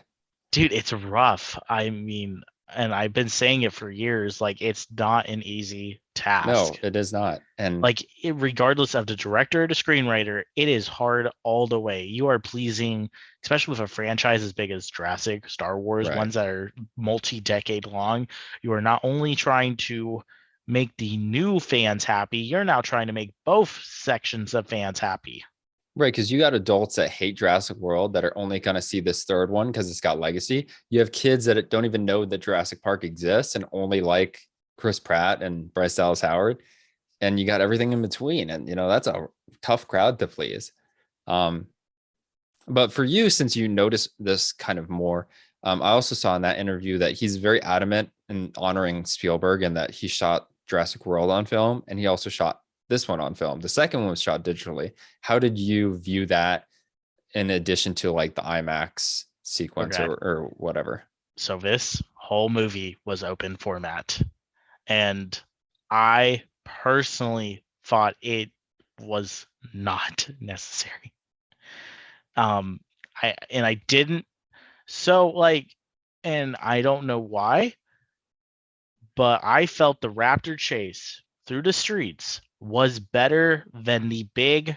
Dude, it's rough. I mean, and I've been saying it for years, like it's not an easy No, task. it is not. And Like regardless of the director or the screenwriter, it is hard all the way. You are pleasing, especially with a franchise as big as Jurassic, Star Wars, right. ones that are multi-decade long. You are not only trying to make the new fans happy, you're now trying to make both sections of fans happy. Right, because you got adults that hate Jurassic World that are only going to see this third one because it's got legacy. You have kids that don't even know that Jurassic Park exists and only like Chris Pratt and Bryce Dallas Howard. And you got everything in between. And, that's a tough crowd to please. Um, but for you, since you notice this kind of more, I also saw in that interview that he's very adamant in honoring Spielberg and that he shot Jurassic World on film and he also shot this one on film. The second one was shot digitally. How did you view that in addition to like the IMAX sequence Okay. or whatever? So this whole movie was open format. And I personally thought it was not necessary. Um, I didn't. So like, and I don't know why, but I felt the raptor chase through the streets was better than the big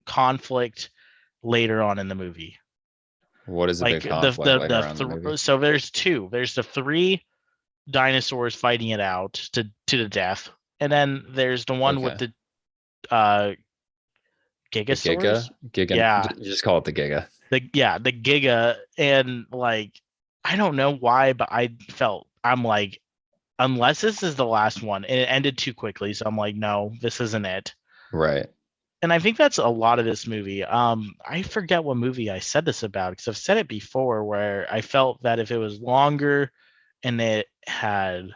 conflict later on in the movie. What is a Like big conflict later on in the movie? so there's two. There's the three dinosaurs fighting it out to the death, and then there's the one with Okay. the The gigasaurs. Giga, Yeah, you just call it the Giga. the giga, and like I don't know why, but I'm like, unless this is the last one, and it ended too quickly, so I'm like, no, this isn't it. Right. And I think that's a lot of this movie. I forget what movie I said this about because I've said it before, where I felt that if it was longer and it had,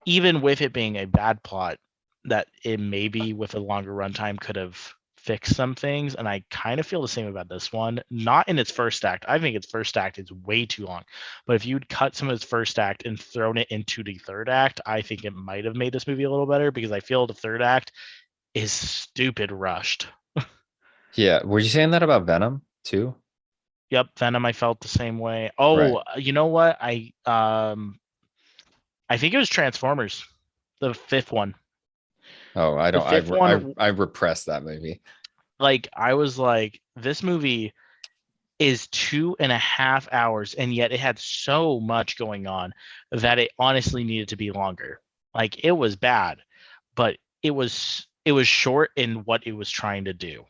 even with it being a bad plot, that it maybe with a longer runtime could have fixed some things. And I kind of feel the same about this one. Not in its first act. I think its first act is way too long. But if you'd cut some of its first act and thrown it into the third act, I think it might have made this movie a little better because I feel the third act is stupid rushed. Yeah. Were you saying that about Venom too? Yep, Venom, I felt the same way. Right. Oh, you know what? I think it was Transformers, the fifth one. Oh, I The don't. fifth one, I repressed that movie. like I was like, this movie is 2.5 hours, and yet it had so much going on that it honestly needed to be longer. Like it was bad, but it was short in what it was trying to do.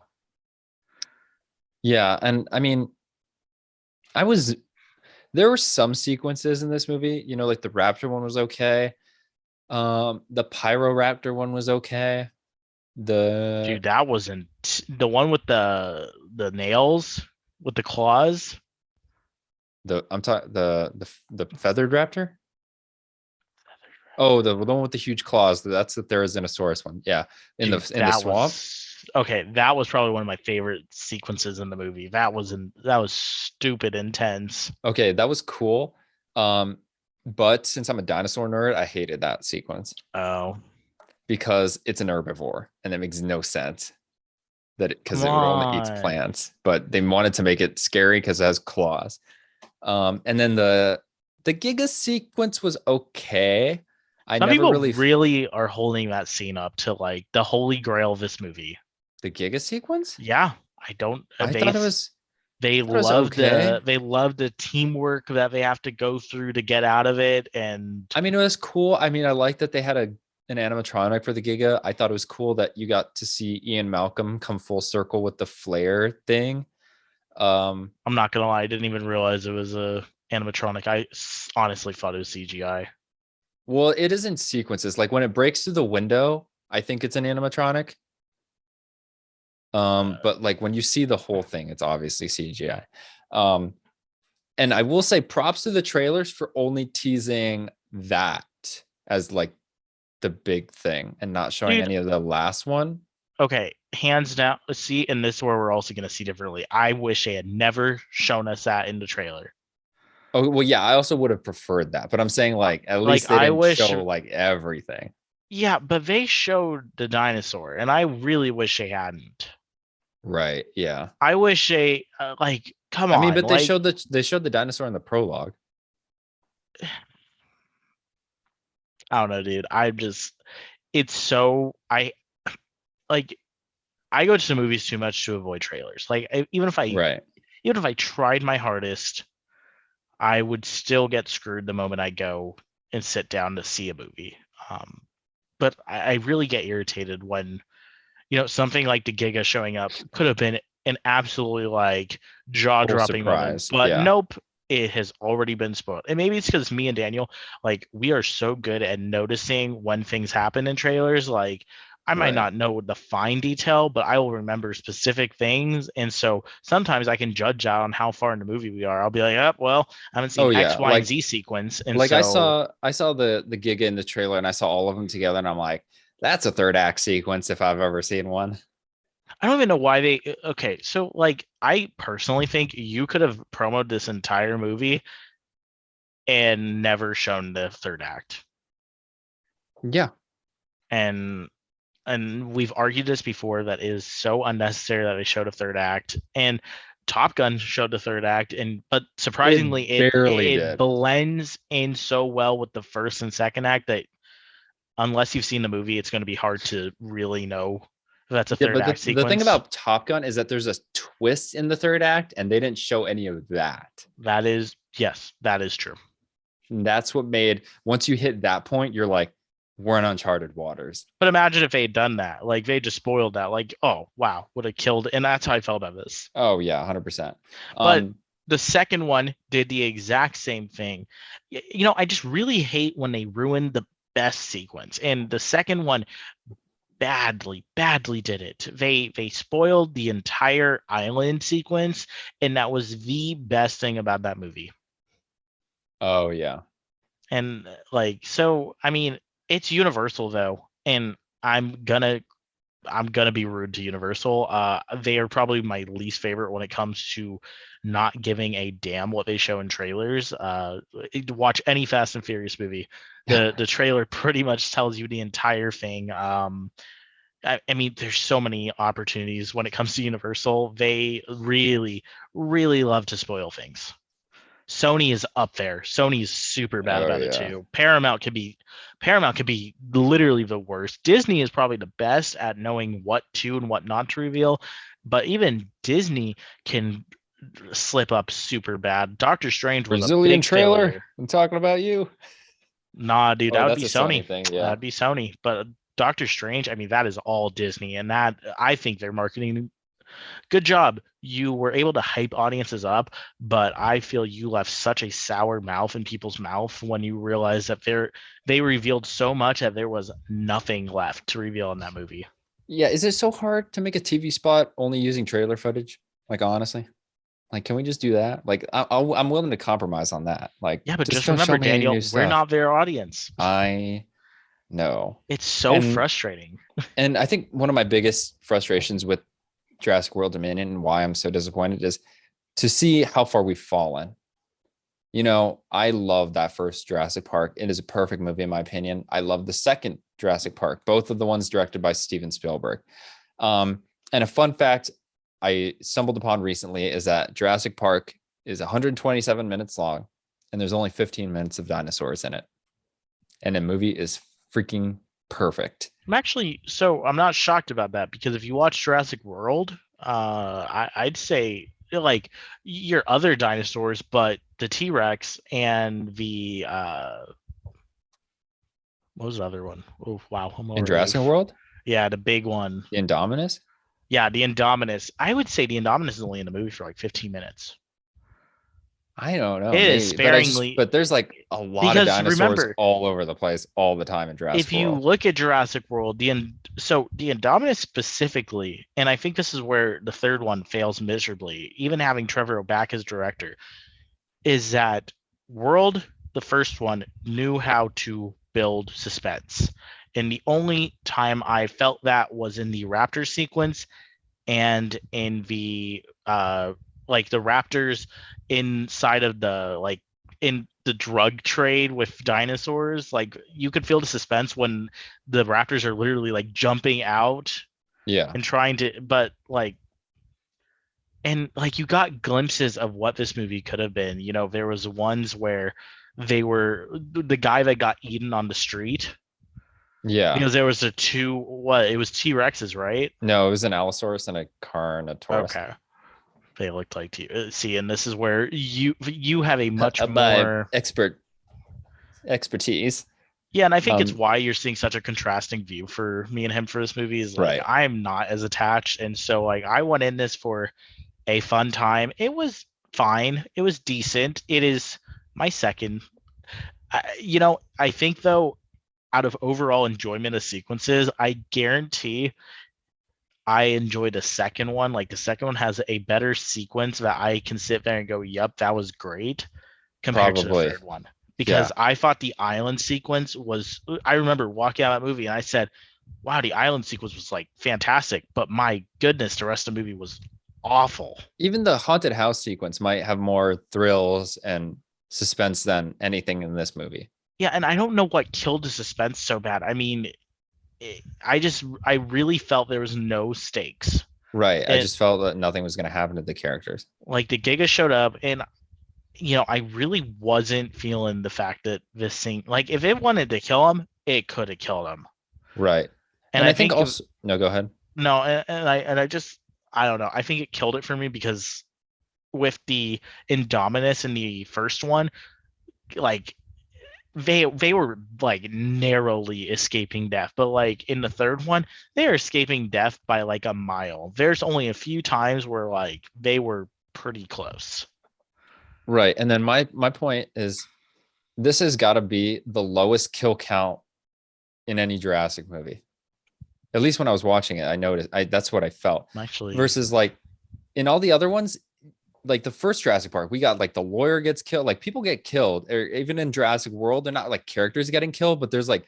Yeah, and I mean, I was there were some sequences in this movie. Like the Raptor one was okay. The Pyroraptor one was okay. The Dude, that wasn't the one with the nails with the claws. the I'm talking the feathered raptor. Oh, the one with the huge claws. That's the Therizinosaurus one. Yeah, Dude, in the that swamp. was okay. That was probably one of my favorite sequences in the movie. That was stupid intense. Okay, that was cool. But since I'm a dinosaur nerd, I hated that sequence Oh, because it's an herbivore and that makes no sense. that because Come it would only eat on. plants, but they wanted to make it scary because it has claws. And then the Giga sequence was okay. I Some never people really really are holding that scene up to like the holy grail of this movie. the Giga sequence. Yeah, I don't. I thought it was They I thought it was love okay. the teamwork that they have to go through to get out of it, and I mean, it was cool. I mean, I like that they had an animatronic for the Giga. I thought it was cool that you got to see Ian Malcolm come full circle with the flare thing. Um, I'm not gonna lie, I didn't even realize it was a animatronic. Honestly thought it was CGI. well, it is in sequences. Like when it breaks through the window, I think it's an animatronic. But like when you see the whole thing, it's obviously CGI. Um, and I will say props to the trailers for only teasing that as like the big thing and not showing Dude, any of the last one. okay, hands down. See, and this is where we're also gonna see differently. I wish they had never shown us that in the trailer. Oh, well, yeah, I also would have preferred that, but I'm saying like at Like least they I didn't wish, show like everything. yeah, but they showed the dinosaur, and I really wish they hadn't. Right. Yeah. I wish they like come I mean, on, but like they showed the dinosaur in the prologue. I don't know, dude. I'm just it's so I like I go to the movies too much to avoid trailers. Like Right. even if I tried my hardest, I would still get screwed the moment I go and sit down to see a movie. But I really get irritated when something like the Giga showing up could have been an absolutely like Full jaw-dropping moment, surprise. but Yeah. nope, it has already been spoiled. And maybe it's because me and Daniel, like, we are so good at noticing when things happen in trailers. Like, I might Right. not know the fine detail, but I will remember specific things. And so sometimes I can judge out on how far in the movie we are. I'll be like, oh, well, I haven't Oh seen X, yeah. Y, and Z sequence. And Like so I saw the Giga in the trailer and I saw all of them together and I'm like, that's a third act sequence if I've ever seen one. I don't even know why they. Okay, so like, I personally think you could have promoted this entire movie and never shown the third act. Yeah. And we've argued this before that it is so unnecessary that they showed a third act. And Top Gun showed the third act, and but surprisingly, It barely it did. blends in so well with the first and second act that unless you've seen the movie, it's going to be hard to really know if that's a Yeah, third but act the thing sequence. about Top Gun is that there's a twist in the third act, and they didn't show any of that. That is yes, that is true. And that's what made once you hit that point, you're like, we're in uncharted waters. But imagine if they had done that. Like they just spoiled that. Like, oh wow, would have killed. And that's how I felt about this. Oh yeah, 100%. But Um, the second one did the exact same thing. I just really hate when they ruin the best sequence. And the second one badly did it. They spoiled the entire island sequence, and that was the best thing about that movie. oh yeah. And like, so I mean, it's Universal though, and I'm gonna be rude to Universal. They are probably my least favorite when it comes to not giving a damn what they show in trailers. Watch any Fast and Furious movie. The trailer pretty much tells you the entire thing. I mean, there's so many opportunities when it comes to Universal. They really, really love to spoil things. Sony is up there. Sony is super bad Oh about it yeah. too. Paramount could be literally the worst. Disney is probably the best at knowing what to and what not to reveal, but even Disney can slip up super bad. Doctor Strange was a Brazilian big trailer. failure. I'm talking about you. Nah, dude, Oh, that would that's be a Sony. Sony thing. Yeah. That'd be Sony. But Doctor Strange, I mean, that is all Disney, and that I think they're marketing good job. You were able to hype audiences up, but I feel you left such a sour mouth in people's mouth when you realized that they revealed so much that there was nothing left to reveal in that movie. Yeah. Is it so hard to make a TV spot only using trailer footage? Like honestly, like can we just do that? Like I'm willing to compromise on that. Like Yeah, but just just don't show remember, me any Daniel, new we're stuff. not their audience. I know. It's so And frustrating. I think one of my biggest frustrations with Jurassic World Dominion and why I'm so disappointed is to see how far we've fallen. You know, I love that first Jurassic Park. It is a perfect movie in my opinion. I love the second Jurassic Park, both of the ones directed by Steven Spielberg. Um, And a fun fact I stumbled upon recently is that Jurassic Park is 127 minutes long, and there's only 15 minutes of dinosaurs in it. And the movie is freaking perfect. I'm not shocked about that, because if you watch Jurassic World, I'd say like your other dinosaurs, but the T-Rex and the what was the other one? Oh wow, I'm In already. Jurassic World, Yeah, the big one. the Indominus. Yeah, the Indominus. I would say the Indominus is only in the movie for like 15 minutes. I don't know, It is maybe, sparingly, but there's like a lot of because dinosaurs remember, all over the place all the time in Jurassic if you World. look at Jurassic World, the Indominus specifically, and I think this is where the third one fails miserably, even having Trevor back as director, is that World, the first one, knew how to build suspense. And the only time I felt that was in the Raptor sequence, and in the like the Raptors inside of the like in the drug trade with dinosaurs. Like you could feel the suspense when the Raptors are literally like jumping out Yeah. and trying to, but like, and like you got glimpses of what this movie could have been. You know, there was ones where they were the guy that got eaten on the street, Yeah. because there was the two, what, it was T-Rexes, right? No, it was an Allosaurus and a Carnotaurus. Okay. They looked like see, and this is where you have a much By more expertise. yeah, and I think it's why you're seeing such a contrasting view for me and him for this movie, is like Right. I'm not as attached, and so like I went in this for a fun time. It was fine. It was decent. It is my second. I think though, out of overall enjoyment of sequences, I guarantee I enjoy the second one. Like the second one has a better sequence that I can sit there and go, "Yep, that was great," compared to the Probably. third one. Because I thought the island sequence was. I remember walking out of that movie and I said, "Wow, the island sequence was like fantastic," but my goodness, the rest of the movie was awful. Even the haunted house sequence might have more thrills and suspense than anything in this movie. Yeah, and I don't know what killed the suspense so bad. I mean, I really felt there was no stakes. Right. I just felt that nothing was going to happen to the characters. Like the Giga showed up, and I really wasn't feeling the fact that this thing, like if it wanted to kill him, it could have killed him. Right. And I think also, no, go ahead. No, and I don't know. I think it killed it for me because with the Indominus in the first one, like they were like narrowly escaping death, but like in the third one, they are escaping death by like a mile. There's only a few times where like they were pretty close. Right. And then my point is this has got to be the lowest kill count in any Jurassic movie. At least when I was watching it, I noticed that's what I felt. Actually, versus like in all the other ones, like the first Jurassic Park, we got like the lawyer gets killed, like people get killed, or even in Jurassic World, they're not like characters getting killed, but there's like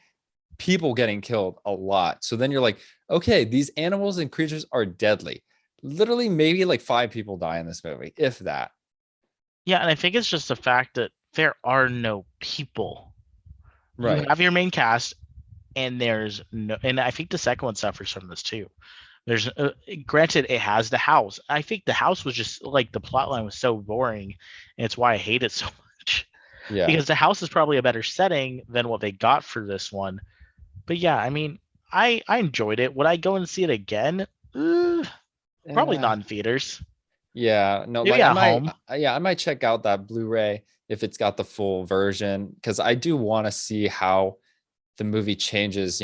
people getting killed a lot. So then you're like, okay, these animals and creatures are deadly. Literally, maybe like 5 people die in this movie, if that. yeah, and I think it's just the fact that there are no people. Right. You have your main cast, and there's no, and I think the second one suffers from this too. There's granted it has the house. I think the house was just like the plot line was so boring, and it's why I hate it so much. Yeah. Because the house is probably a better setting than what they got for this one. But yeah, I mean, I enjoyed it. Would I go and see it again? Probably not in theaters. Yeah, no, Maybe like at home. I might check out that Blu-ray if it's got the full version, because I do want to see how the movie changes,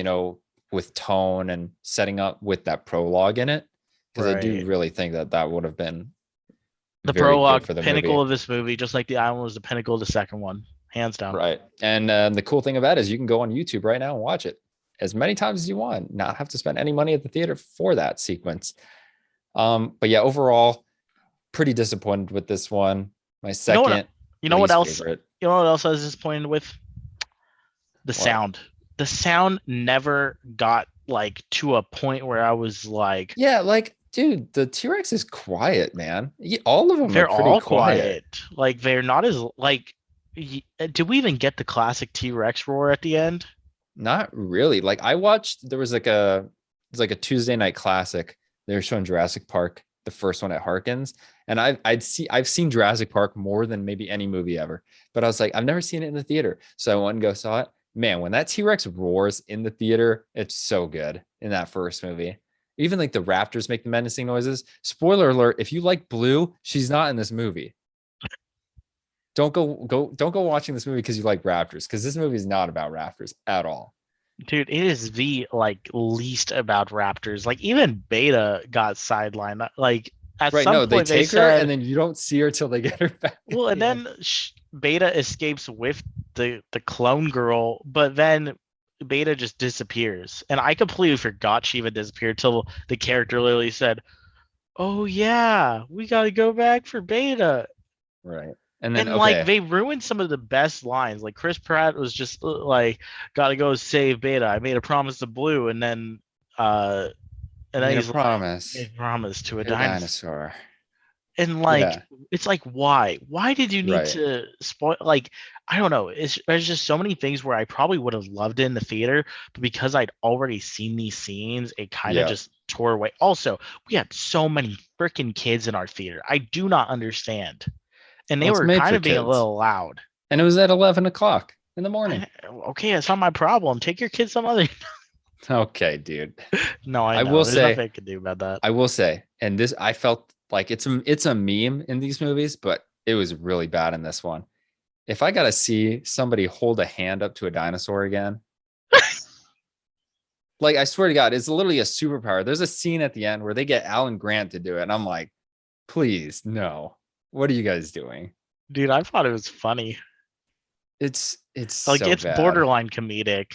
with tone and setting up with that prologue in it, because I do really think that would have been the very prologue good for the pinnacle movie. of this movie, just like the island was the pinnacle of the second one, hands down. Right. And the cool thing about it is you can go on YouTube right now and watch it as many times as you want, not have to spend any money at the theater for that sequence. But yeah, overall, pretty disappointed with this one. My second. You know what else? Favorite. You know what else I was disappointed with? The sound. The sound never got like to a point where I was like, yeah, like, dude, the T-Rex is quiet, man. All of them they're are pretty all quiet. Like they're not as like. Did we even get the classic T-Rex roar at the end? Not really. Like I watched. There was like a Tuesday night classic they were showing Jurassic Park, the first one at Harkins, and I've seen Jurassic Park more than maybe any movie ever. But I was like, I've never seen it in the theater, so I went and go saw it. Man, when that T-Rex roars in the theater, it's so good in that first movie. Even like the raptors make the menacing noises. Spoiler alert: if you like Blue, she's not in this movie. Don't go watching this movie because you like raptors, because this movie is not about raptors at all. Dude, it is the like least about Raptors. Like even Beta got sidelined. Like at Right? some No, they point they take her and said, then you don't see her till they get her back at well, and the end. then Beta escapes with the clone girl, but then Beta just disappears. And I completely forgot she even disappeared till the character literally said, "Oh yeah, we got to go back for Beta." Right. And then And like okay, they ruined some of the best lines. Like Chris Pratt was just like, "Gotta go save Beta. I made a promise to Blue," uh, I and then made a he's like, promise "Made a promise to a to a dinosaur." dinosaur. And like, Yeah, it's like, why? Why did you need right. to spoil? Like, I don't know. There's just so many things where I probably would have loved it in the theater, but because I'd already seen these scenes, it kind of Yeah. just tore away. Also, we had so many freaking kids in our theater. I do not understand, and Well, they it's were made kind for of being a kids. little loud. And it was at 11 o'clock in the morning. Okay, that's not my problem. Take your kids some other. Okay, dude. No, I I know. will There's say, nothing I can do about that. and this I felt like it's a meme in these movies, but it was really bad in this one. If I gotta see somebody hold a hand up to a dinosaur again, like I swear to God, it's literally a superpower. There's a scene at the end where they get Alan Grant to do it, and I'm like, please, no. What are you guys doing? Dude, I thought it was funny. It's Like so it's bad. borderline comedic.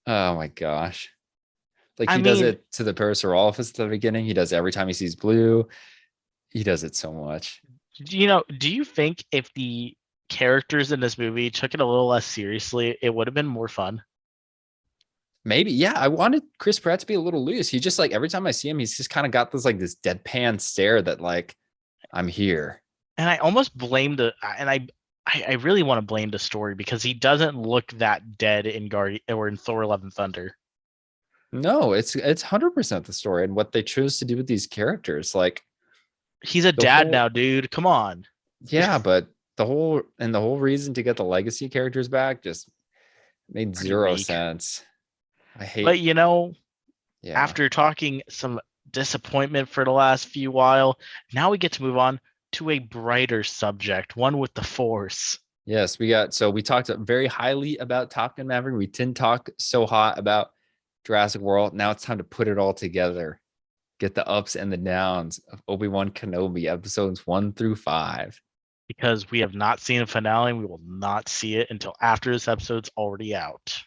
Oh my gosh. Like I he does mean, it to the Parasaurolophus at the beginning. He does it every time he sees Blue. He does it so much. do you think if the characters in this movie took it a little less seriously, it would have been more fun? Maybe, yeah. I wanted Chris Pratt to be a little loose. He just like every time I see him, he's just kind of got this deadpan stare that like I'm here. And I almost blame I really want to blame the story because he doesn't look that dead in Guardian or in Thor: Love and Thunder. No, it's 100% the story and what they chose to do with these characters. Like He's a the dad whole now, dude. Come on. yeah, but the whole reason to get the legacy characters back just made Pretty zero weak. sense. I hate But yeah. after talking some disappointment for the last few while, now we get to move on to a brighter subject, one with the Force. Yes, we talked very highly about Top Gun Maverick. We didn't talk so hot about Jurassic World. Now it's time to put it all together. Get the ups and the downs of Obi-Wan Kenobi episodes 1 through 5. Because we have not seen a finale, and we will not see it until after this episode's already out.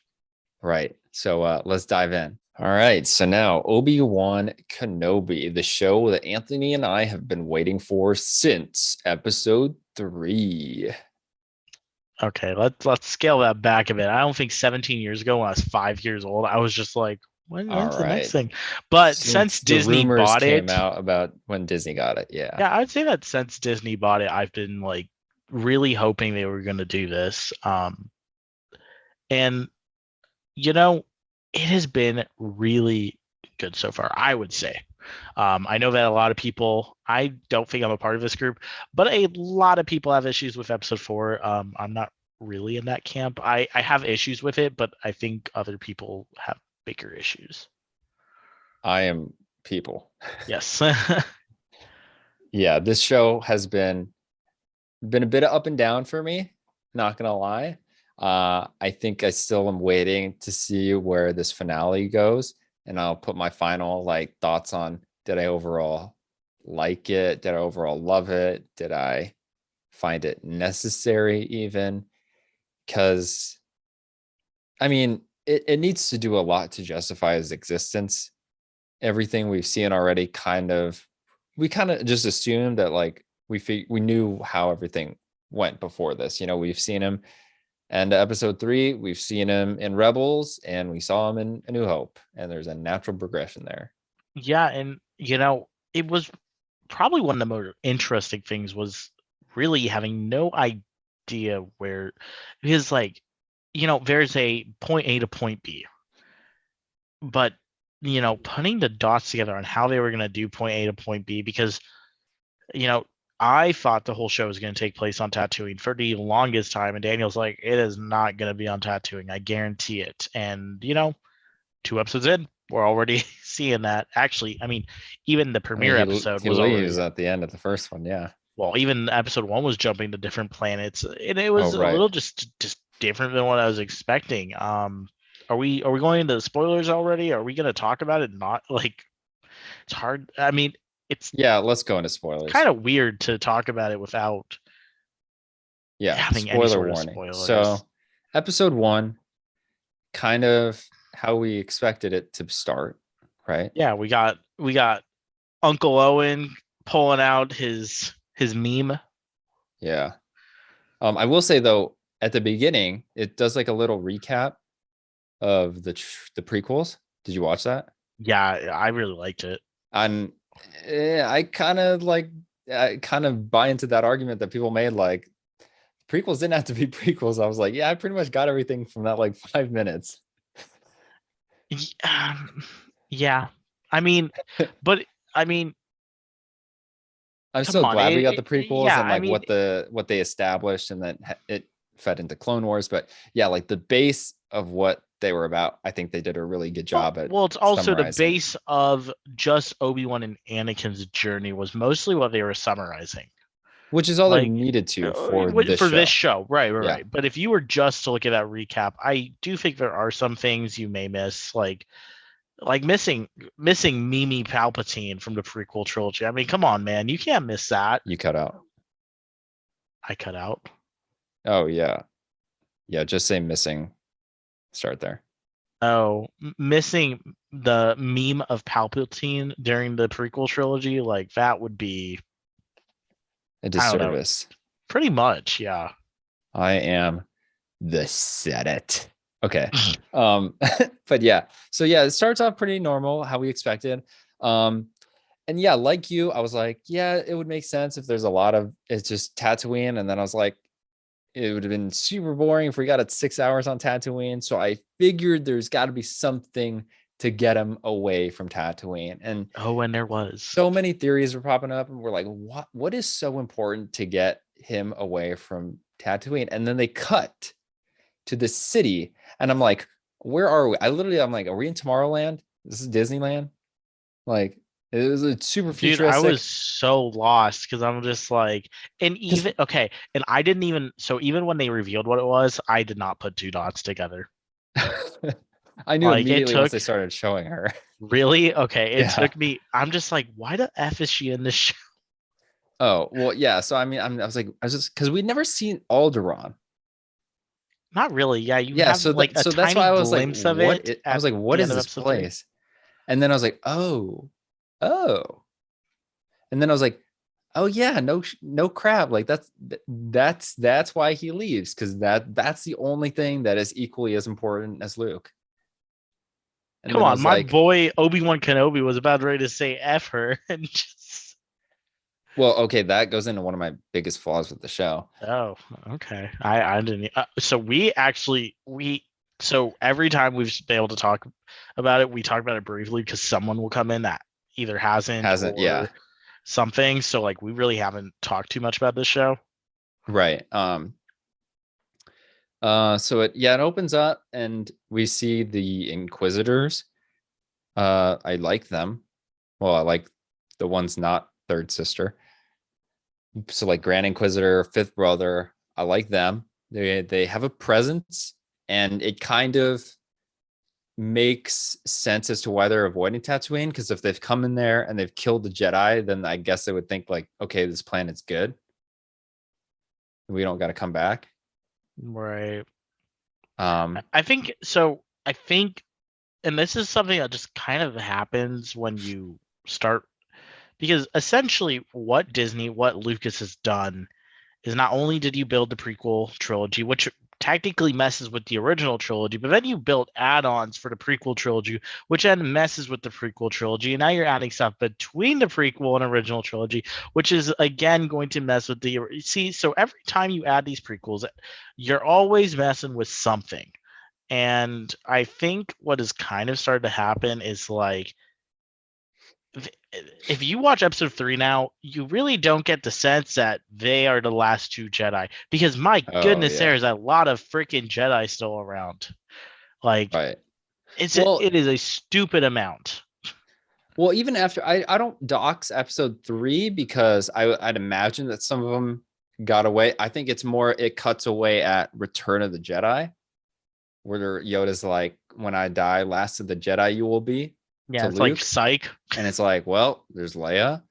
Right. So let's dive in. All right. So now Obi-Wan Kenobi, the show that Anthony and I have been waiting for since episode 3. Okay, let's scale that back a bit. I don't think 17 years ago when I was 5 years old, I was just like, All when's the next right. thing? But since Since the Disney rumors bought came it, out about when Disney got it. Yeah. yeah, I'd say that since Disney bought it, I've been like really hoping they were gonna do this. And you know, it has been really good so far, I would say. I know that a lot of people, I don't think I'm a part of this group, but a lot of people have issues with episode 4. I'm not really in that camp. I have issues with it, but I think other people have bigger issues. I am people. Yes. Yeah, this show has been a bit of up and down for me, not gonna lie. I think I still am waiting to see where this finale goes, and I'll put my final like thoughts on did I overall like it? Did I overall love it? Did I find it necessary even? Because I mean, it needs to do a lot to justify its existence. Everything we've seen already we kind of just assumed that like we knew how everything went before this. We've seen him and episode 3, we've seen him in Rebels, and we saw him in A New Hope, and there's a natural progression there. Yeah, and it was probably one of the more interesting things was really having no idea where, because like, there's a point A to point B, but putting the dots together on how they were going to do point A to point B, because, you know, I thought the whole show was going to take place on Tatooine for the longest time. And Daniel's like, it is not going to be on Tatooine. I guarantee it. And, 2 episodes in, we're already seeing that. Actually, I mean, even the I mean, premiere episode he was leaves already, at the end of the first one. Yeah. well, even episode 1 was jumping to different planets. And it Oh, was a right. little just different than what I was expecting. Are we going into the spoilers already? Are we going to talk about it? Not like it's hard. I mean, it's Yeah. Let's go into spoilers. kind of weird to talk about it without Yeah. having any Spoiler sort of warning. spoilers. So, episode 1, kind of how we expected it to start, right? Yeah, we got Uncle Owen pulling out his meme. Yeah. I will say though, at the beginning, it does like a little recap of the prequels. Did you watch that? Yeah, I really liked it. And I kind of buy into that argument that people made. Like, prequels didn't have to be prequels. I was like, yeah, I pretty much got everything from that like 5 minutes. Yeah, I mean, but I mean, I'm come so on. glad we got the prequels Yeah, and I like mean, what they established, and then it fed into Clone Wars. But yeah, like the base of what they were about, I think they did a really good job at well, it's also the summarizing, base of just Obi-Wan and Anakin's journey was mostly what they were summarizing. which is all they Like needed to for this for this show. show, right, right, Yeah. right. But if you were just to look at that recap, I do think there are some things you may miss, like missing Mimi Palpatine from the prequel trilogy. I mean, come on, man, you can't miss that. You cut out. I cut out. Oh yeah. Yeah, just say missing. Start there. Oh, missing the meme of Palpatine during the prequel trilogy, like that would be, A I don't know, disservice. pretty much, yeah. I am the Senate. Okay. But yeah. So yeah, it starts off pretty normal, how we expected. And yeah, like you, I was like, yeah, it would make sense if there's a lot of it's just Tatooine. And then I was like, it would have been super boring if we got it 6 hours on Tatooine. So I figured there's got to be something to get him away from Tatooine. And Oh, and there was. so many theories were popping up, and we're like, what is so important to get him away from Tatooine? And then they cut to the city, and I'm like, where are we? I'm like, are we in Tomorrowland? This is Disneyland? Like, it was a super Dude, I futuristic. was so lost because I'm just like, and even okay, and I didn't even, so even when they revealed what it was, I did not put 2 dots together. I knew Like it immediately once took they started showing her. really okay. It Yeah. took me. I'm just like, why the f is she in this show? Oh well, yeah. So I mean, I was just because we'd never seen Alderaan. Not really. Yeah, you Yeah. have So like that a so that's why tiny I was like, glimpse of it I was at like, what the is end of this episode 3. place? And then I was like, oh. And then I was like, oh yeah, no crap. Like that's why he leaves, because that's the only thing that is equally as important as Luke. And Come then I on, was my like, boy Obi-Wan Kenobi was about ready to say F her and just well, okay, that goes into one of my biggest flaws with the show. oh, okay. I didn't so so every time we've been able to talk about it, we talk about it briefly because someone will come in that either hasn't Hasn't, yeah, or something. So like we really haven't talked too much about this show. right. So it opens up and we see the Inquisitors. I like them. Well, I like the ones not third sister. So like Grand Inquisitor, fifth brother, I like them. They have a presence, and it kind of makes sense as to why they're avoiding Tatooine. Because if they've come in there and they've killed the Jedi, then I guess they would think like, okay, this planet's good. We don't got to come back. Right. Um, I think so. I think, and this is something that just kind of happens when you start, because essentially what Lucas has done is not only did you build the prequel trilogy, which technically messes with the original trilogy, but then you built add-ons for the prequel trilogy, which then messes with the prequel trilogy, and now you're adding stuff between the prequel and original trilogy, which is again going to mess with the see. So every time you add these prequels, you're always messing with something. And I think what has kind of started to happen is like, if you watch episode 3 now, you really don't get the sense that they are the last two Jedi, because my Oh goodness, yeah. there's a lot of freaking Jedi still around. Like, Right. it Well, is a stupid amount. well, even after I don't dox episode 3 because I'd imagine that some of them got away. I think it's more it cuts away at Return of the Jedi, where Yoda's like, "When I die, last of the Jedi you will be," Yeah, to it's like Luke, psych. and it's like, well, there's Leia,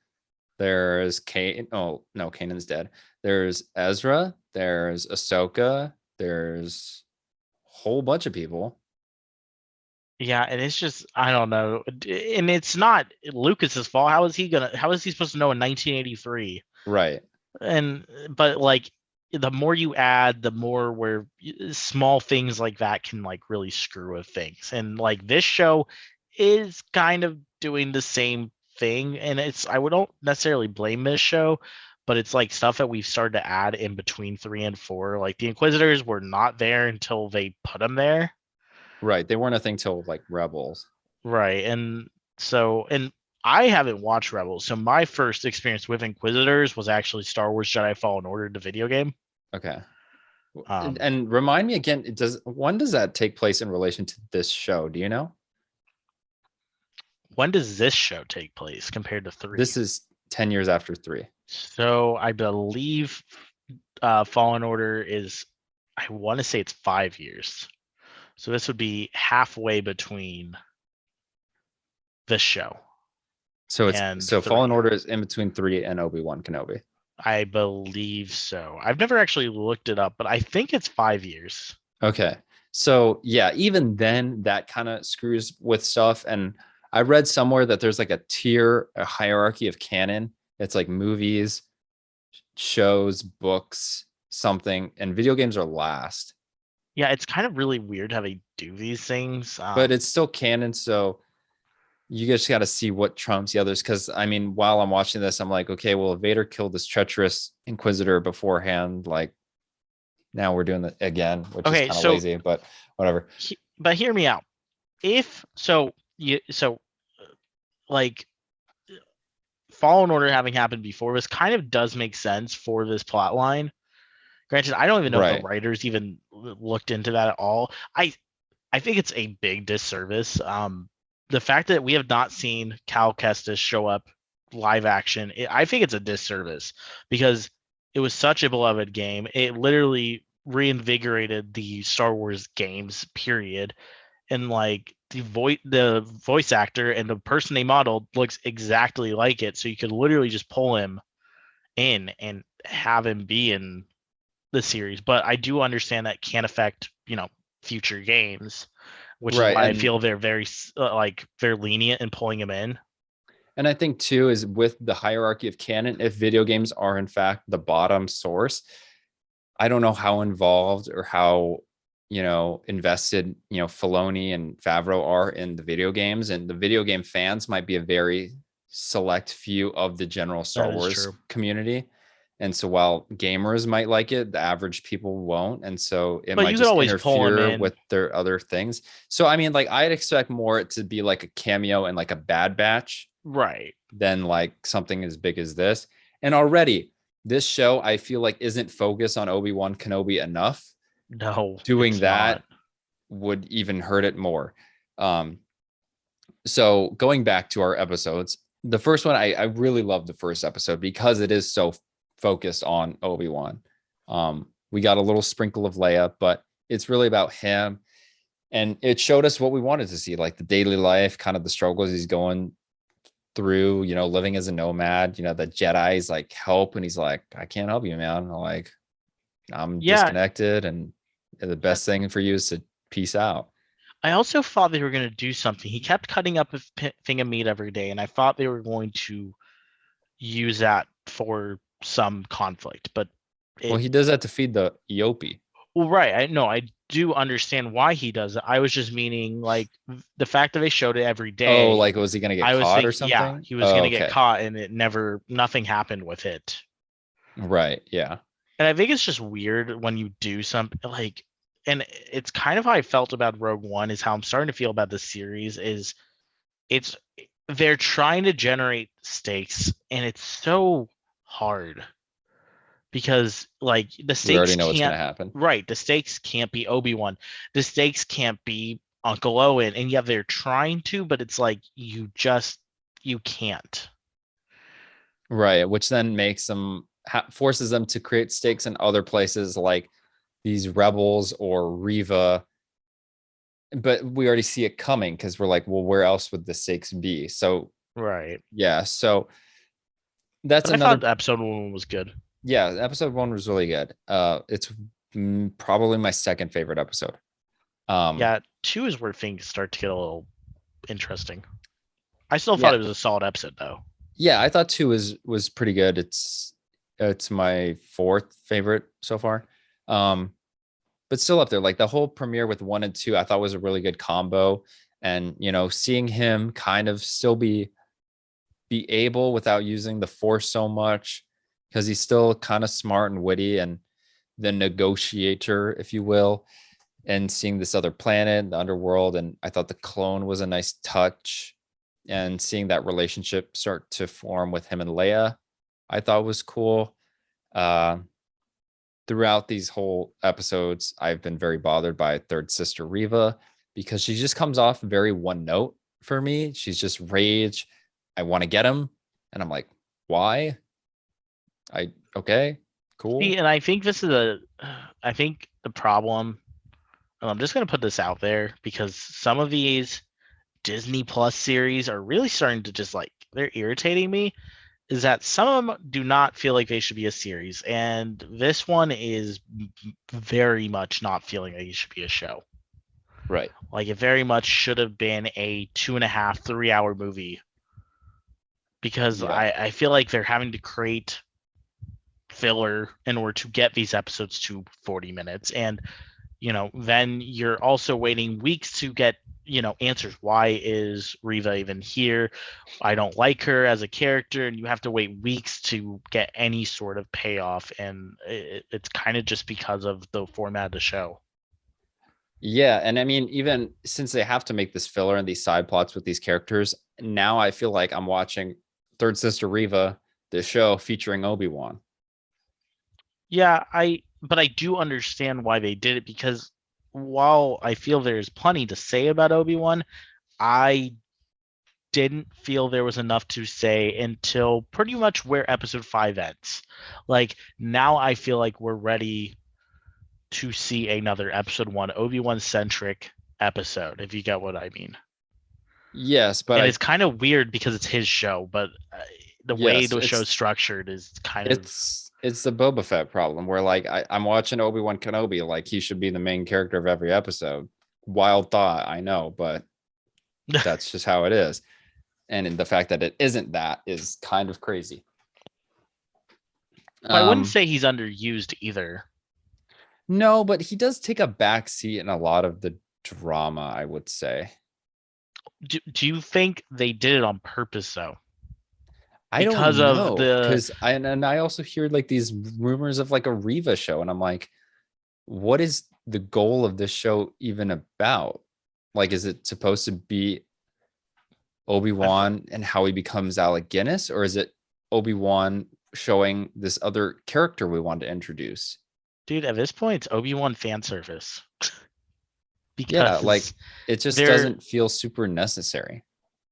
there's Kane. Oh no, Kanan's dead. There's Ezra, there's Ahsoka, there's a whole bunch of people. Yeah, and it's just, I don't know. And it's not Lucas's fault. How is he supposed to know in 1983? Right. And but like, the more you add, the more where small things like that can like really screw with things. And like, this show is kind of doing the same thing, and I would don't necessarily blame this show, but it's like stuff that we've started to add in between 3 and 4. Like, the Inquisitors were not there until they put them there. Right. They weren't a thing till like Rebels. Right. And I haven't watched Rebels. So my first experience with Inquisitors was actually Star Wars Jedi Fallen Order, the video game. Okay. Um, And remind me again, when does that take place in relation to this show? Do you know? when does this show take place compared to 3? This is 10 years after 3. So I believe Fallen Order is, I want to say it's 5 years. So this would be halfway between this show and So Fallen 3. Order is in between 3 and Obi-Wan Kenobi. I believe so. I've never actually looked it up, but I think it's 5 years. Okay. So yeah, even then that kind of screws with stuff. And I read somewhere that there's like a hierarchy of canon. It's like movies, shows, books, something, and video games are last. Yeah, it's kind of really weird how they do these things. But it's still canon, so you just got to see what trumps the others. Because I mean, while I'm watching this, I'm like, okay, well, Vader killed this treacherous Inquisitor beforehand. Like, now we're doing it again, which is Okay, kind of so lazy, but whatever. but hear me out. If so, like, Fallen Order having happened before this kind of does make sense for this plot line. Granted, I don't even know if the Right. writers even looked into that at all. I think it's a big disservice. The fact that we have not seen Cal Kestis show up live action, I think it's a disservice, because it was such a beloved game. It literally reinvigorated the Star Wars games, period. And like, the voice actor and the person they modeled looks exactly like it. So you could literally just pull him in and have him be in the series. But I do understand that can affect, future games, which is Right. why I feel they're very very lenient in pulling him in. And I think too is with the hierarchy of canon, if video games are in fact the bottom source, I don't know how involved or how invested Filoni and Favreau are in the video games, and the video game fans might be a very select few of the general Star That is Wars true. community. And so while gamers might like it, the average people won't. And so it But might you could just always pull him interfere in. with their other things. So I mean, like I'd expect more it to be like a cameo and like a Bad Batch Right. than like something as big as this. And already this show, I feel like isn't focused on Obi-Wan Kenobi enough. No, Doing it's that not. would even hurt it more. So going back to our episodes, the first one, I really love the first episode because it is so focused on Obi-Wan. We got a little sprinkle of Leia, but it's really about him. And it showed us what we wanted to see, like the daily life, kind of the struggles he's going through, living as a nomad, the Jedi's like help. And he's like, I can't help you, man. Like, I'm Yeah. disconnected. And the best thing for you is to peace out. I also thought they were going to do something. He kept cutting up a thing of meat every day, and I thought they were going to use that for some conflict. But Well, he does that to feed the Eope. well, right. I know. I do understand why he does it. I was just meaning, like, the fact that they showed it every Oh, day. like was he going to get I was caught or thinking, yeah, something? he was Oh, going to get okay. caught, and nothing happened with it. Right. Yeah. And I think it's just weird when you do something like, and it's kind of how I felt about Rogue One is how I'm starting to feel about this series is it's they're trying to generate stakes and it's so hard because like the We already stakes know what's going can't to happen. right, the stakes can't be Obi-Wan. The stakes can't be Uncle Owen, and yet they're trying to, but it's like you can't. Right, which then makes them forces them to create stakes in other places like these rebels or Riva, but we already see it coming because we're like, well, where else would the stakes be? So Right. yeah, so that's But I thought another. episode 1 was good. Yeah, episode one was really good. It's probably my second favorite episode. um Yeah, 2 is where things start to get a little interesting. I still thought yeah, it was a solid episode though. yeah, I thought two was pretty good. It's my fourth favorite so far. um but still up there. Like the whole premiere with one and two, I thought was a really good combo. And seeing him kind of still be able without using the force so much, because he's still kind of smart and witty and the negotiator, if you will, and seeing this other planet, the underworld. And I thought the clone was a nice touch. And seeing that relationship start to form with him and Leia, I thought was cool. Uh, Throughout these whole episodes, I've been very bothered by third sister Riva because she just comes off very one note for me. She's just rage. I want to get him. And I'm like, why? Okay, See, cool. and I think this is I think the problem, and I'm just gonna put this out there because some of these Disney Plus series are really starting to just like they're irritating me. Is that some of them do not feel like they should be a series, and this one is very much not feeling like it should be a show. Right. Like it very much should have been a 2.5, 3 hour movie because Yeah. I feel like they're having to create filler in order to get these episodes to 40 minutes. And, then you're also waiting weeks to get, answers. Why is Riva even here? I don't like her as a character. And you have to wait weeks to get any sort of payoff. And it's kind of just because of the format of the show. Yeah. And I mean, even since they have to make this filler and these side plots with these characters, now I feel like I'm watching Third Sister Riva, the show featuring Obi-Wan. Yeah, but I do understand why they did it because while I feel there's plenty to say about Obi-Wan, I didn't feel there was enough to say until pretty much where episode 5 ends. Like now I feel like we're ready to see another episode 1 Obi-Wan centric episode, if you get what I mean. Yes, but And it's kind of weird because it's his show, but the way yes, the show's structured is kind of it's the Boba Fett problem where like I'm watching Obi-Wan Kenobi, like he should be the main character of every episode. Wild thought, I know, but that's just how it is. And the fact that it isn't that is kind of crazy. I wouldn't say he's underused either. No, but he does take a back seat in a lot of the drama, I would say. Do you think they did it on purpose though? I Because don't of know, the because I also hear like these rumors of like a Riva show, and I'm like, what is the goal of this show even about? Like, is it supposed to be Obi-Wan and how he becomes Alec Guinness, or is it Obi-Wan showing this other character we want to introduce? dude, at this point, it's Obi-Wan fan service Yeah, like because it just they're doesn't feel super necessary.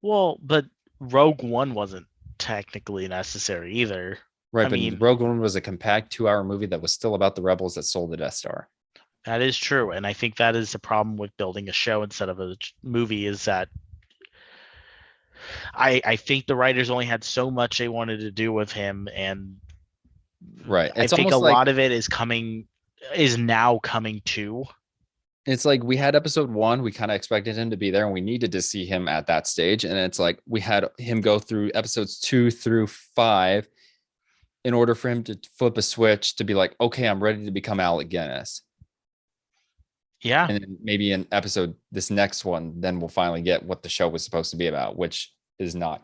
but Rogue One wasn't technically necessary either. Right, I but mean, Rogue One was a compact 2 hour movie that was still about the rebels that stole the Death Star. that is true, and I think that is the problem with building a show instead of a movie is that I think the writers only had so much they wanted to do with him, and Right. I It's think a almost like lot of it is now coming to. it's like we had episode one, we kind of expected him to be there and we needed to see him at that stage. And it's like we had him go through episodes 2 through 5 in order for him to flip a switch to be like, okay, I'm ready to become Alec Guinness. Yeah, And then maybe in episode this next one, then we'll finally get what the show was supposed to be about, which is not.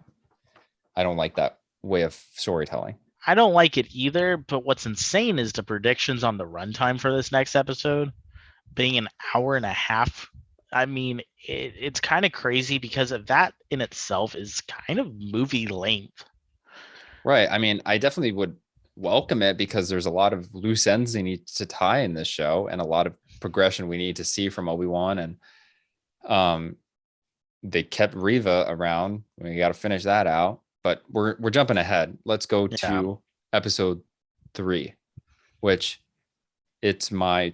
I don't like that way of storytelling. I don't like it either, but what's insane is the predictions on the runtime for this next episode being an hour and a half. I mean, it's kind of crazy because of that in itself is kind of movie length. Right. I mean, I definitely would welcome it because there's a lot of loose ends they need to tie in this show and a lot of progression we need to see from Obi-Wan. And um they kept Riva around. We got to finish that out. But we're jumping ahead. Let's go Yeah, to episode 3, which it's my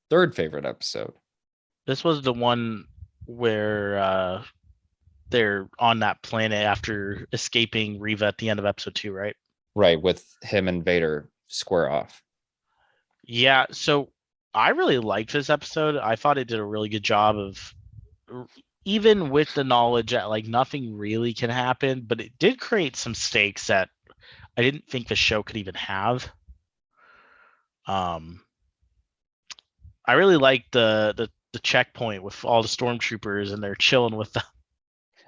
third favorite episode. this was the one where they're on that planet after escaping Riva at the end of episode 2, right? Right, with him and Vader square off. Yeah, so I really liked this episode. I thought it did a really good job of, even with the knowledge that like nothing really can happen, but it did create some stakes that I didn't think the show could even have. Um, I really liked the checkpoint with all the stormtroopers and they're chilling with the.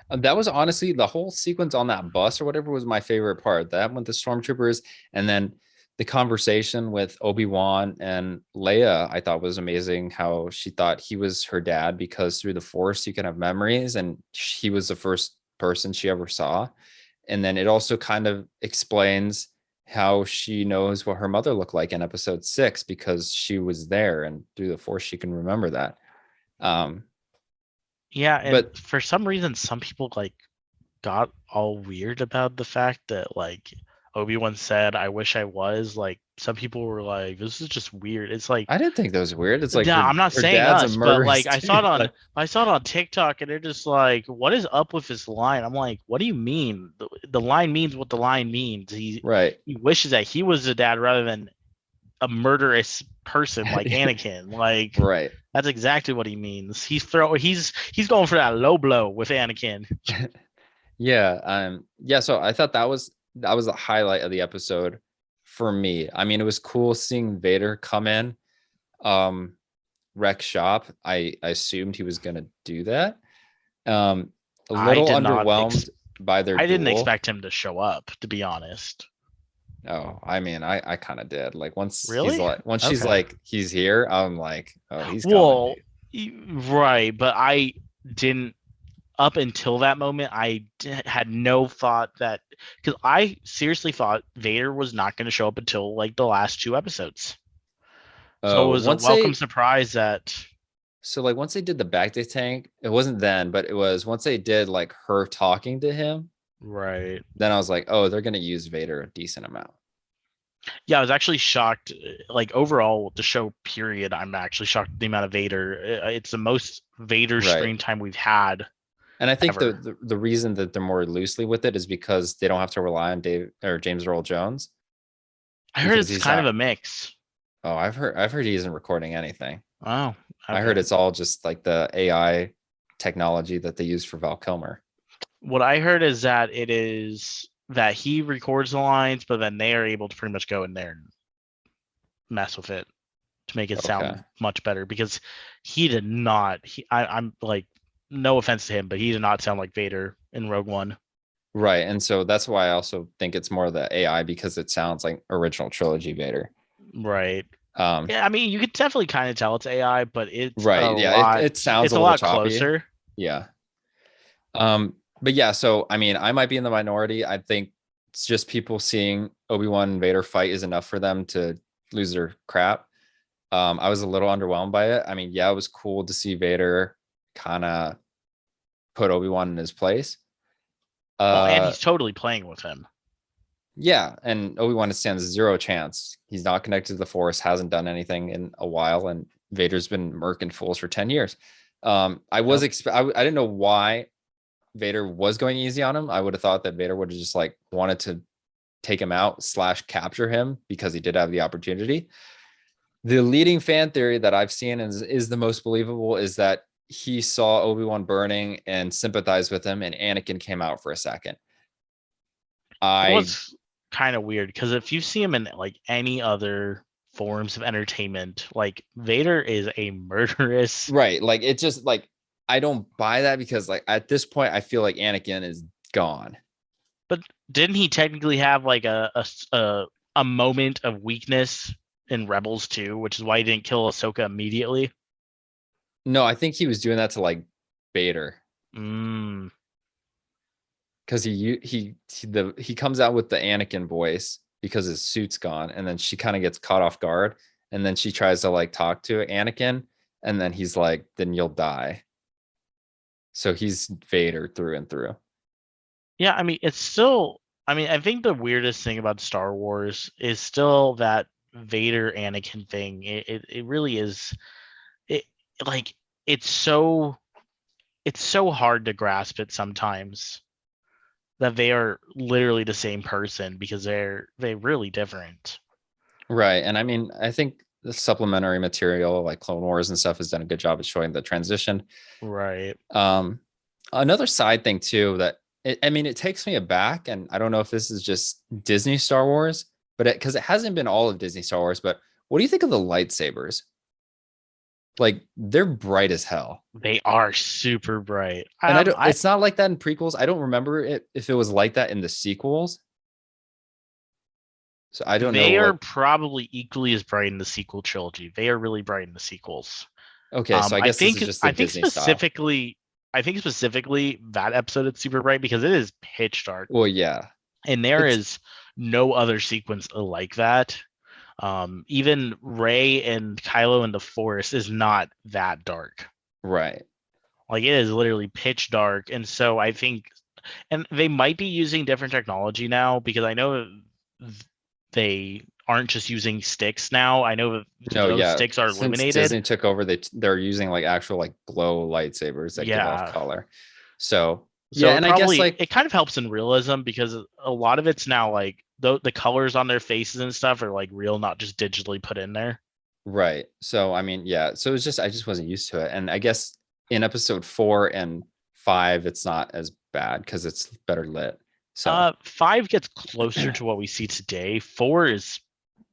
That was honestly the whole sequence on that bus or whatever was my favorite part. That with the stormtroopers and then the conversation with Obi-Wan and Leia, I thought was amazing. How she thought he was her dad because through the Force you can have memories, and he was the first person she ever saw. And then it also kind of explains how she knows what her mother looked like in episode 6 because she was there, and through the Force she can remember that. Um, Yeah, and but for some reason, some people like got all weird about the fact that like Obi-Wan said, "I wish I was." Like some people were like, "This is just weird." It's like, I didn't think that was weird. It's like yeah, I'm not her saying dad's a us, but murderous like dude. Like, I saw it on TikTok, and they're just like, "What is up with this line?" I'm like, "What do you mean? The line means what the line means. right. He wishes that he was the dad rather than a murderous person like Anakin." Like Right. that's exactly what he means. He's going for that low blow with Anakin. Yeah. Yeah. So I thought that was the highlight of the episode for me. I mean, it was cool seeing Vader come in, um, wreck shop. I assumed he was gonna do that. A I little did not underwhelmed by their I didn't duel. expect him to show up, to be honest. Oh, I mean, I kind of did. Like Really? once she's Okay. like he's here, I'm like, oh, he's coming, Well, dude. right, but I didn't up until that moment. Had no thought that because I seriously thought Vader was not going to show up until like the last 2 episodes. So it was a Once welcome they surprise that. So like once they did the back to tank, it wasn't then, but it was once they did like her talking to him, Right. then I was like, oh, they're gonna use Vader a decent amount. Yeah, I was actually shocked. Like overall, the show period, I'm actually shocked at the amount of Vader. It's the most Vader Right. screen time we've had And I think ever. the reason that they're more loosely with it is because they don't have to rely on Dave or James Earl Jones I heard because it's he's kind of not. a mix. Oh, I've heard he isn't recording anything. Oh, I heard okay. it's all just like the AI technology that they use for Val Kilmer. What I heard is that it is that he records the lines, but then they are able to pretty much go in there and mess with it to make it Okay. sound much better because he did not. I'm like, no offense to him, but he did not sound like Vader in Rogue One. Right. And so that's why I also think it's more the AI because it sounds like original trilogy Vader. Right. Um, Yeah, I mean, you could definitely kind of tell it's AI, but it's a right. Yeah. lot. It sounds It's a a little lot choppy. closer. Yeah. But yeah, so I mean, I might be in the minority. I think it's just people seeing Obi-Wan and Vader fight is enough for them to lose their crap. I was a little underwhelmed by it. I mean, yeah, it was cool to see Vader kind of put Obi-Wan in his place. Well, and Uh he's totally playing with him. yeah, and Obi-Wan stands zero chance. He's not connected to the Force, hasn't done anything in a while, and Vader's been merkin fools for 10 years. Yep. I didn't know why Vader was going easy on him. I would have thought that Vader would have just like wanted to take him out slash capture him because he did have the opportunity. The leading fan theory that I've seen is the most believable is that he saw Obi-Wan burning and sympathized with him, and Anakin came out for a second. It I was kind of weird because if you see him in like any other forms of entertainment, like Vader is a murderous. right, like it just like I don't buy that because like at this point I feel like Anakin is gone. But didn't he technically have like a moment of weakness in Rebels too, which is why he didn't kill Ahsoka immediately? No, I think he was doing that to like Vader Mm. because he comes out with the Anakin voice because his suit's gone, and then she kind of gets caught off guard, and then she tries to like talk to Anakin, and then he's like, "Then you'll die." So he's Vader through and through. Yeah, I mean, it's still. I mean, I think the weirdest thing about Star Wars is still that Vader Anakin thing. It really is. It like it's so hard to grasp it sometimes that they are literally the same person because they're really different. Right. And I mean, I think the supplementary material like Clone Wars and stuff has done a good job of showing the transition. Right. Um, Another side thing too that I mean, it takes me aback, and I don't know if this is just Disney Star Wars, but because it hasn't been all of Disney Star Wars, but what do you think of the lightsabers? Like they're bright as hell. They are super bright. And I don't I it's not like that in prequels. I don't remember it if it was like that in the sequels. So I don't know They are what. probably equally as bright in the sequel trilogy. They are really bright in the sequels. Okay, so I I guess this think is just the Disney style. I think specifically that episode is super bright because it is pitch dark, Well, yeah. and there It's is no other sequence like that. Even Rey and Kylo in the forest is not that dark. right. Like it is literally pitch dark, and so I think, and they might be using different technology now because I know they aren't just using sticks now. I know No, those yeah. sticks are Since illuminated. Disney took over, they're using like actual like glow lightsabers that give off Yeah. color. So yeah, So and I guess like it kind of helps in realism because a lot of it's now like the colors on their faces and stuff are like real, not just digitally put in there. right. So I mean, yeah. So it's just I just wasn't used to it, and I guess in episode 4 and 5, it's not as bad because it's better lit. So 5 gets closer to what we see today. 4 is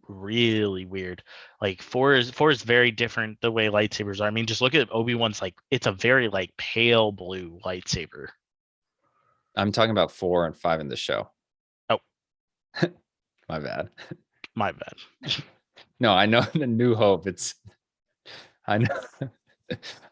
really weird. Like 4 is very different the way lightsabers are. I mean, just look at Obi-Wan's like it's a very like pale blue lightsaber. I'm talking about 4 and 5 in the show. Oh, My bad. my bad. No, I know in A New Hope. I know.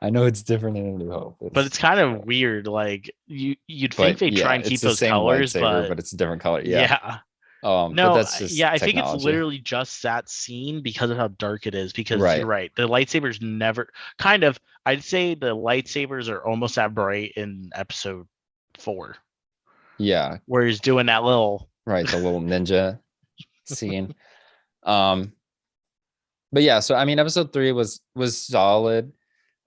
I know it's different in A New Hope. But it's kind of weird. Like you'd think But they try yeah, and keep it's the those same colors, lightsaber, but but it's a different color. Yeah. yeah. But No, that's just yeah, I think it's technology. literally just that scene because of how dark it is. Because you're Right. right, the lightsabers never kind of. I'd say the lightsabers are almost that bright in episode 4, Yeah. where he's doing that little. Right. The little ninja scene. Um, but yeah, so I mean, episode 3 was solid.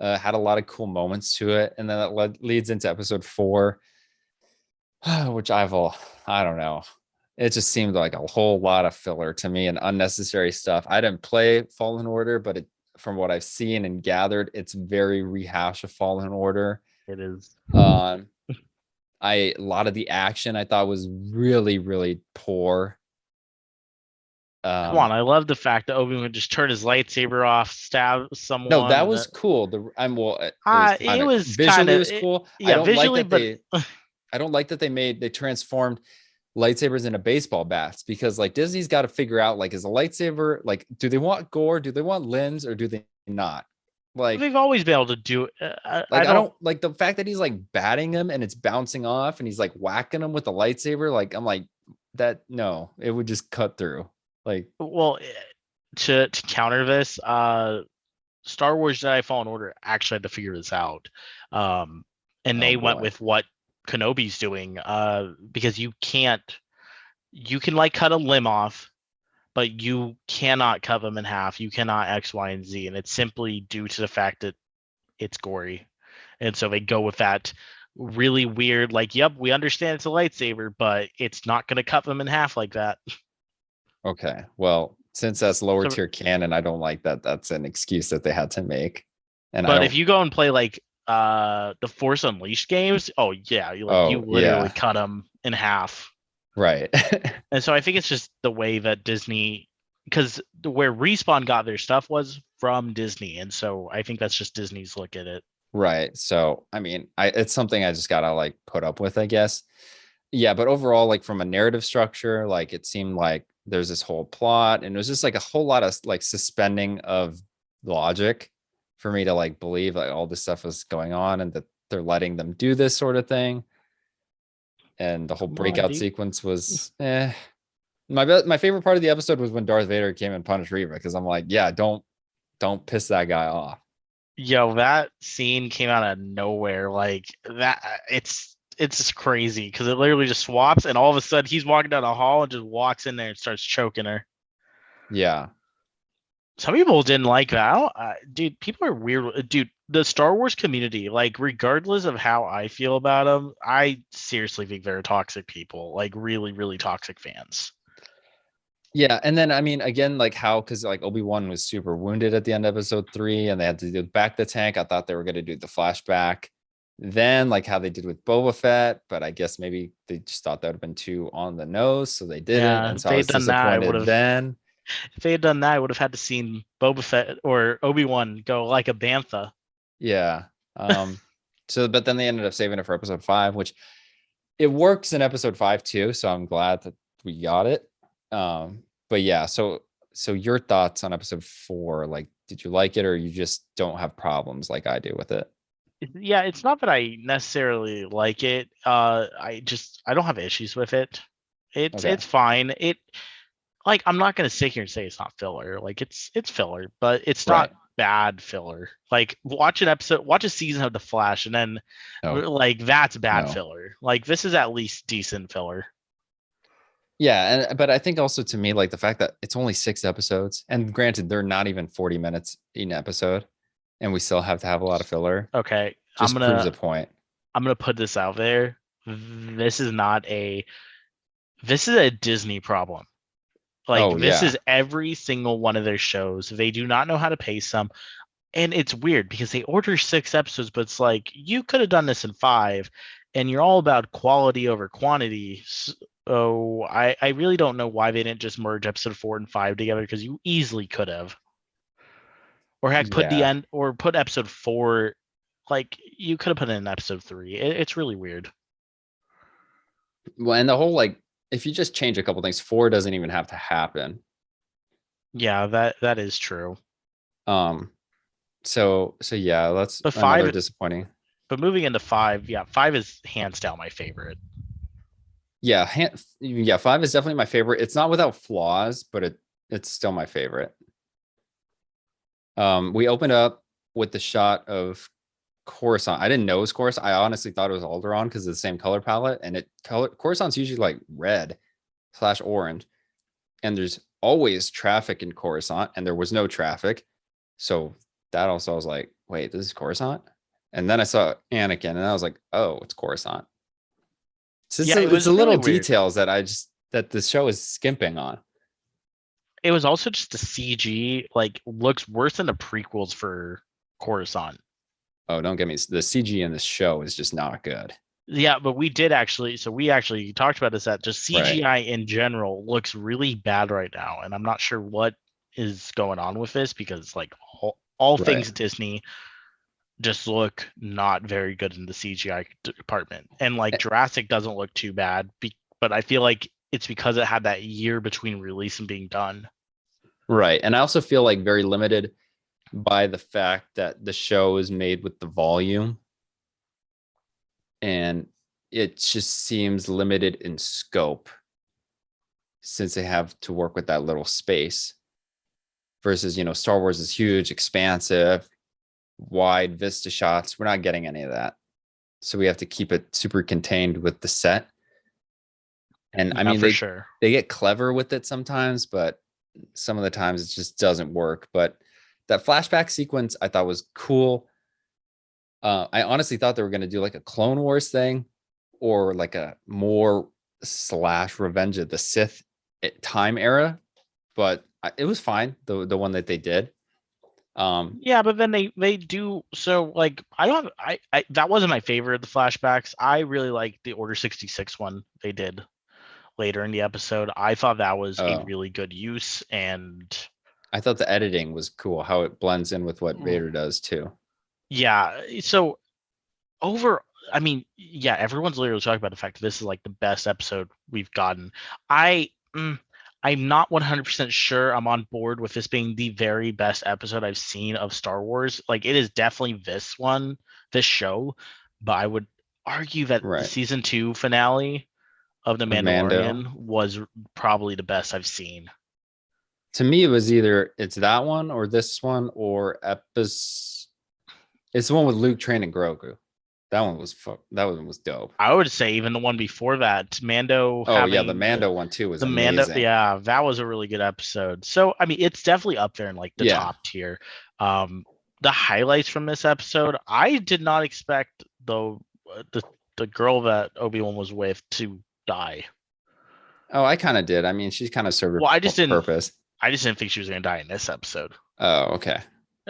Had a lot of cool moments to it, and then that leads into episode 4, which I don't know. It just seemed like a whole lot of filler to me and unnecessary stuff. I didn't play Fallen Order, but from what I've seen and gathered, it's very rehash of Fallen Order. It is. Um, a lot of the action I thought was really, really poor. Come on, I love the fact that Obi-Wan just turned his lightsaber off, stab No, someone, that and was cool. It was kind it of was kind visually of it was cool. yeah, visually, but I don't like that they transformed lightsabers into baseball bats, because like Disney's got to figure out, like, is a lightsaber, like, do they want gore, do they want limbs, or do they not? Like, they've always been able to do it. I I don't. don't like the fact that he's like batting him and it's bouncing off and he's like whacking him with a lightsaber. Like, I'm like, that, no, it would just cut through. Like, Well, to counter this, Star Wars Jedi Fallen Order actually had to figure this out, and oh they went boy. with what Kenobi's doing, because you can like cut a limb off, but you cannot cut them in half. You cannot X, Y, and Z, and it's simply due to the fact that it's gory, and so they go with that really weird, like, yep, we understand it's a lightsaber, but it's not going to cut them in half like that. Okay. Well, since that's lower So, tier canon, I don't like that. That's an excuse that they had to make. And I but if don't, you go and play like the Force Unleashed games, oh yeah, you oh, literally yeah. cut them in half. Right. And so I think it's just the way that Disney, because where Respawn got their stuff was from Disney, and so I think that's just Disney's look at it. Right. So, I mean, it's something I just gotta like put up with, I guess. Yeah, but overall, like from a narrative structure, like it seemed like there's this whole plot, and it was just like a whole lot of like suspending of logic. for me to like believe like all this stuff is going on and that they're letting them do this sort of thing. And the whole Come on, breakout dude. sequence was my favorite part of the episode was when Darth Vader came and punished Reva, because I'm like, yeah, don't piss that guy off. Yo, that scene came out of nowhere. Like that, it's just crazy because it literally just swaps, and all of a sudden he's walking down the hall and just walks in there and starts choking her. Yeah. Some people didn't like that. Dude, people are weird. Dude, the Star Wars community, like, regardless of how I feel about them, I seriously think they're toxic people. Like, really, really toxic fans. Yeah, and then I mean, again, like how because like Obi-Wan was super wounded at the end of episode 3, and they had to do back the tank. I thought they were gonna do the flashback. Then, like how they did with Boba Fett, but I guess maybe they just thought that would have been too on the nose, so they didn't. Yeah, And if so I they had was done that, I would disappointed have. then. If they had done that, I would have had to seen Boba Fett or Obi-Wan go like a bantha. Yeah. So but then they ended up saving it for episode 5, which it works in episode 5 too. So I'm glad that we got it. But yeah, so your thoughts on episode 4, like did you like it or you just don't have problems like I do with it? Yeah, it's not that I necessarily like it. I don't have issues with it. Okay. It's fine. Like, I'm not gonna sit here and say it's not filler. Like, it's filler, but it's not Right. bad filler. Like, watch a season of The Flash, and then No. like that's bad No. filler. Like, this is at least decent filler. Yeah, and but I think also to me, like the fact that it's only 6 episodes, and granted, they're not even 40 minutes in episode, and we still have to have a lot of filler, Okay, just proves a point. I'm gonna put this out there. This is not a this is a Disney problem. Like, Oh this yeah. is every single one of their shows. They do not know how to pace them. And it's weird because they order 6 episodes, but it's like you could have done this in 5, and you're all about quality over quantity. So I really don't know why they didn't just merge episode 4 and 5 together, because you easily could have. Or heck, put the Yeah. end or put episode 4, like you could have put it in episode 3. It's really weird. Well, and the whole like if you just change a couple things, 4 doesn't even have to happen. Yeah, that is true. Um, so yeah, that's But another 5, disappointing. but moving into 5, yeah, 5 is hands down my favorite. Yeah, yeah, 5 is definitely my favorite. It's not without flaws, but it's still my favorite. We opened up with the shot of Coruscant. I didn't know it was Coruscant. I honestly thought it was Alderaan because of the same color palette, and Coruscant's usually like red/orange, and there's always traffic in Coruscant, and there was no traffic, so that also I was like, wait, this is Coruscant, and then I saw Anakin, and I was like, oh, it's Coruscant. Yeah, it It's was a really little weird. details that the show is skimping on. It was also just the CG, like, looks worse than the prequels for Coruscant. Oh, don't get me. The CG in this show is just not good. Yeah, but we actually talked about this, that just Right. CGI in general looks really bad right now, and I'm not sure what is going on with this, because like all Right. things Disney just look not very good in the CGI department. And like Eh, Jurassic doesn't look too bad, but I feel like it's because it had that year between release and being done. Right. And I also feel like very limited by the fact that the show is made with the volume, and it just seems limited in scope since they have to work with that little space versus, Star Wars is huge, expansive, wide vista shots. We're not getting any of that. So we have to keep it super contained with the set. And I Yeah, mean, for they sure. they get clever with it sometimes, but some of the times it just doesn't work. But that flashback sequence I thought was cool. I honestly thought they were going to do like a Clone Wars thing or like a more slash Revenge of the Sith time era, but it was fine. The one that they did. Yeah, but then they do, so like I don't I that wasn't my favorite of the flashbacks. I really like the Order 66 one they did later in the episode. I thought that was a uh, really good use, and I thought the editing was cool, how it blends in with what Vader does too. yeah, so over I mean, yeah, everyone's literally talking about the fact that this is like the best episode we've gotten. I mm, I'm not 100% sure I'm on board with this being the very best episode I've seen of Star Wars. Like, it is definitely this show, but I would argue that the Right. season 2 finale of The Of Mando. Mandalorian was probably the best I've seen. To me, it was either it's that one or this one or episode. It's the one with Luke training Grogu. That one was dope. I would say even the one before that, Mando Oh yeah, the having Mando one too was the Mando, amazing. yeah, that was a really good episode. So I mean, it's definitely up there in like the Yeah. top tier. Um, the highlights from this episode, I did not expect the the girl that Obi-Wan was with to die. Oh, I kind of did. I mean, she's kind of served Well, her purpose. I just didn't think she was gonna die in this episode. Oh, okay.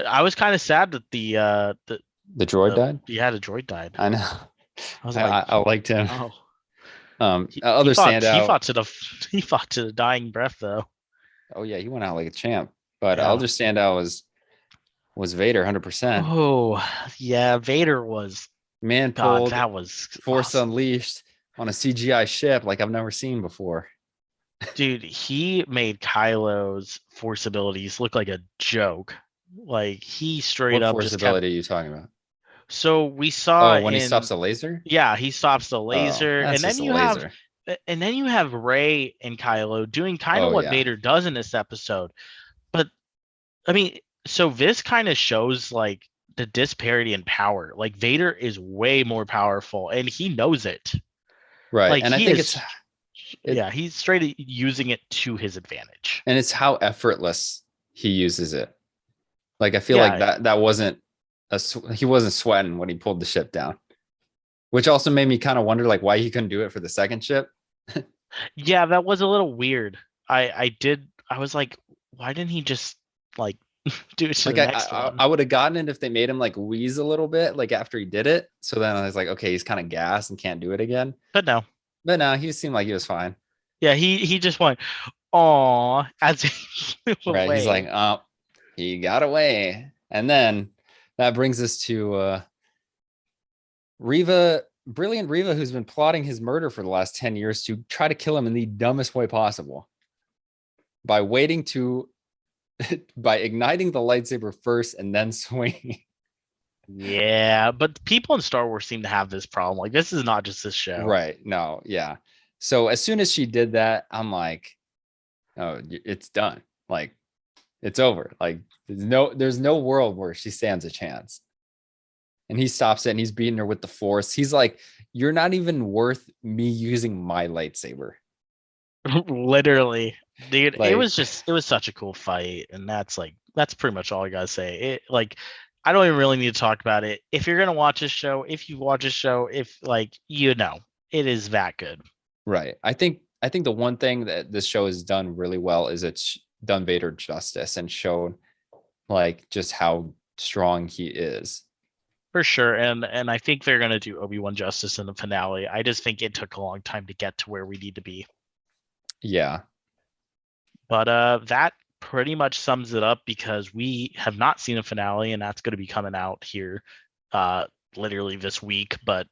I was kind of sad that The droid died. yeah, the droid died. I know. I was like, I liked him. oh, Other he standout. fought to the he fought to the dying breath though. Oh yeah, he went out like a champ. But Yeah. other standout was Vader, 100%. Oh, yeah, Vader was Man God. pulled That was Force awesome. Unleashed on a CGI ship like I've never seen before. Dude, he made Kylo's force abilities look like a joke. Like he straight What up force just kept. ability are you talking about? So we saw Oh, when he stops in the laser? yeah, he stops the Oh, laser, that's and just then a you have laser. Rey and Kylo doing kind of Oh what yeah. Vader does in this episode. But I mean, so this kind of shows like the disparity in power. Like Vader is way more powerful, and he knows it. Right. Like And I he think is, yeah, he's straight using it to his advantage. it's how effortless he uses it. Like I feel like Yeah, that wasn't he wasn't sweating when he pulled the ship down, which also made me kind of wonder like why he couldn't do it for the second ship. yeah, that was a little weird. I was like, why didn't he just like do it to Like the next one? I would have gotten it if they made him like wheeze a little bit like after he did it. So then I was like, okay, he's kind of gassed and can't do it again. But no, But no, he seemed like he was fine. yeah, he just went, "Aw," as he flew Right. He's like, away. oh, he got away. And then that brings us to brilliant Riva, who's been plotting his murder for the last 10 years to try to kill him in the dumbest way possible by by igniting the lightsaber first and then swinging. Yeah, but people in Star Wars seem to have this problem. Like this is not just this show. Right. No, yeah. So as soon as she did that, I'm like, oh, it's done. Like, it's over. Like, there's no world where she stands a chance. And he stops it and he's beating her with the force. He's like, you're not even worth me using my lightsaber. Literally, dude, Like, it was such a cool fight, and that's pretty much all I gotta say. It like I don't even really need to talk about it. If you're gonna watch a show, if you watch a show, if like it is that good. right. I think the one thing that this show has done really well is it's done Vader justice and shown like just how strong he is. For sure, and I think they're gonna do Obi-Wan justice in the finale. I just think it took a long time to get to where we need to be. Yeah. But that pretty much sums it up because we have not seen a finale, and that's going to be coming out here literally this week. But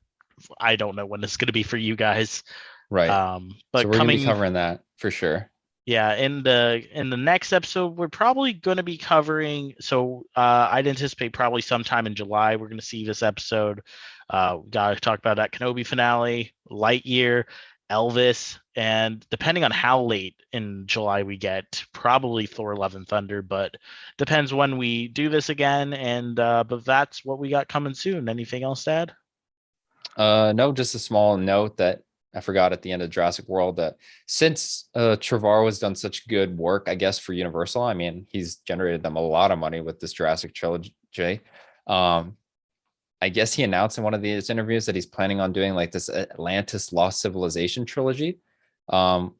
I don't know when it's going to be for you guys. Right. But so we're gonna be covering that for sure. yeah, in the next episode, we're probably going to be covering. So I'd anticipate probably sometime in July we're going to see this episode. Got to talk about that Kenobi finale, Lightyear, Elvis, and depending on how late in July we get, probably Thor: Love and Thunder. But depends when we do this again. And but that's what we got coming soon. Anything else to add? No, just a small note that I forgot at the end of Jurassic World that since Trevorrow has done such good work, I guess, for Universal, I mean, he's generated them a lot of money with this Jurassic trilogy. I guess he announced in one of these interviews that he's planning on doing like this Atlantis Lost Civilization trilogy,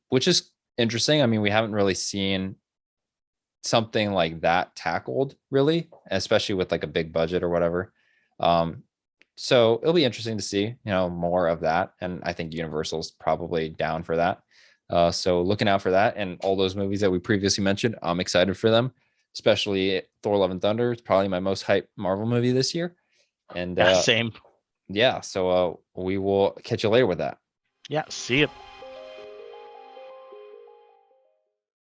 which is interesting. I mean, we haven't really seen something like that tackled, really, especially with like a big budget or whatever. So it'll be interesting to see, more of that. And I think Universal's probably down for that. So looking out for that and all those movies that we previously mentioned, I'm excited for them, especially Thor: Love and Thunder. It's probably my most hyped Marvel movie this year. And Yeah, same. yeah, so we will catch you later with that. Yeah, see you.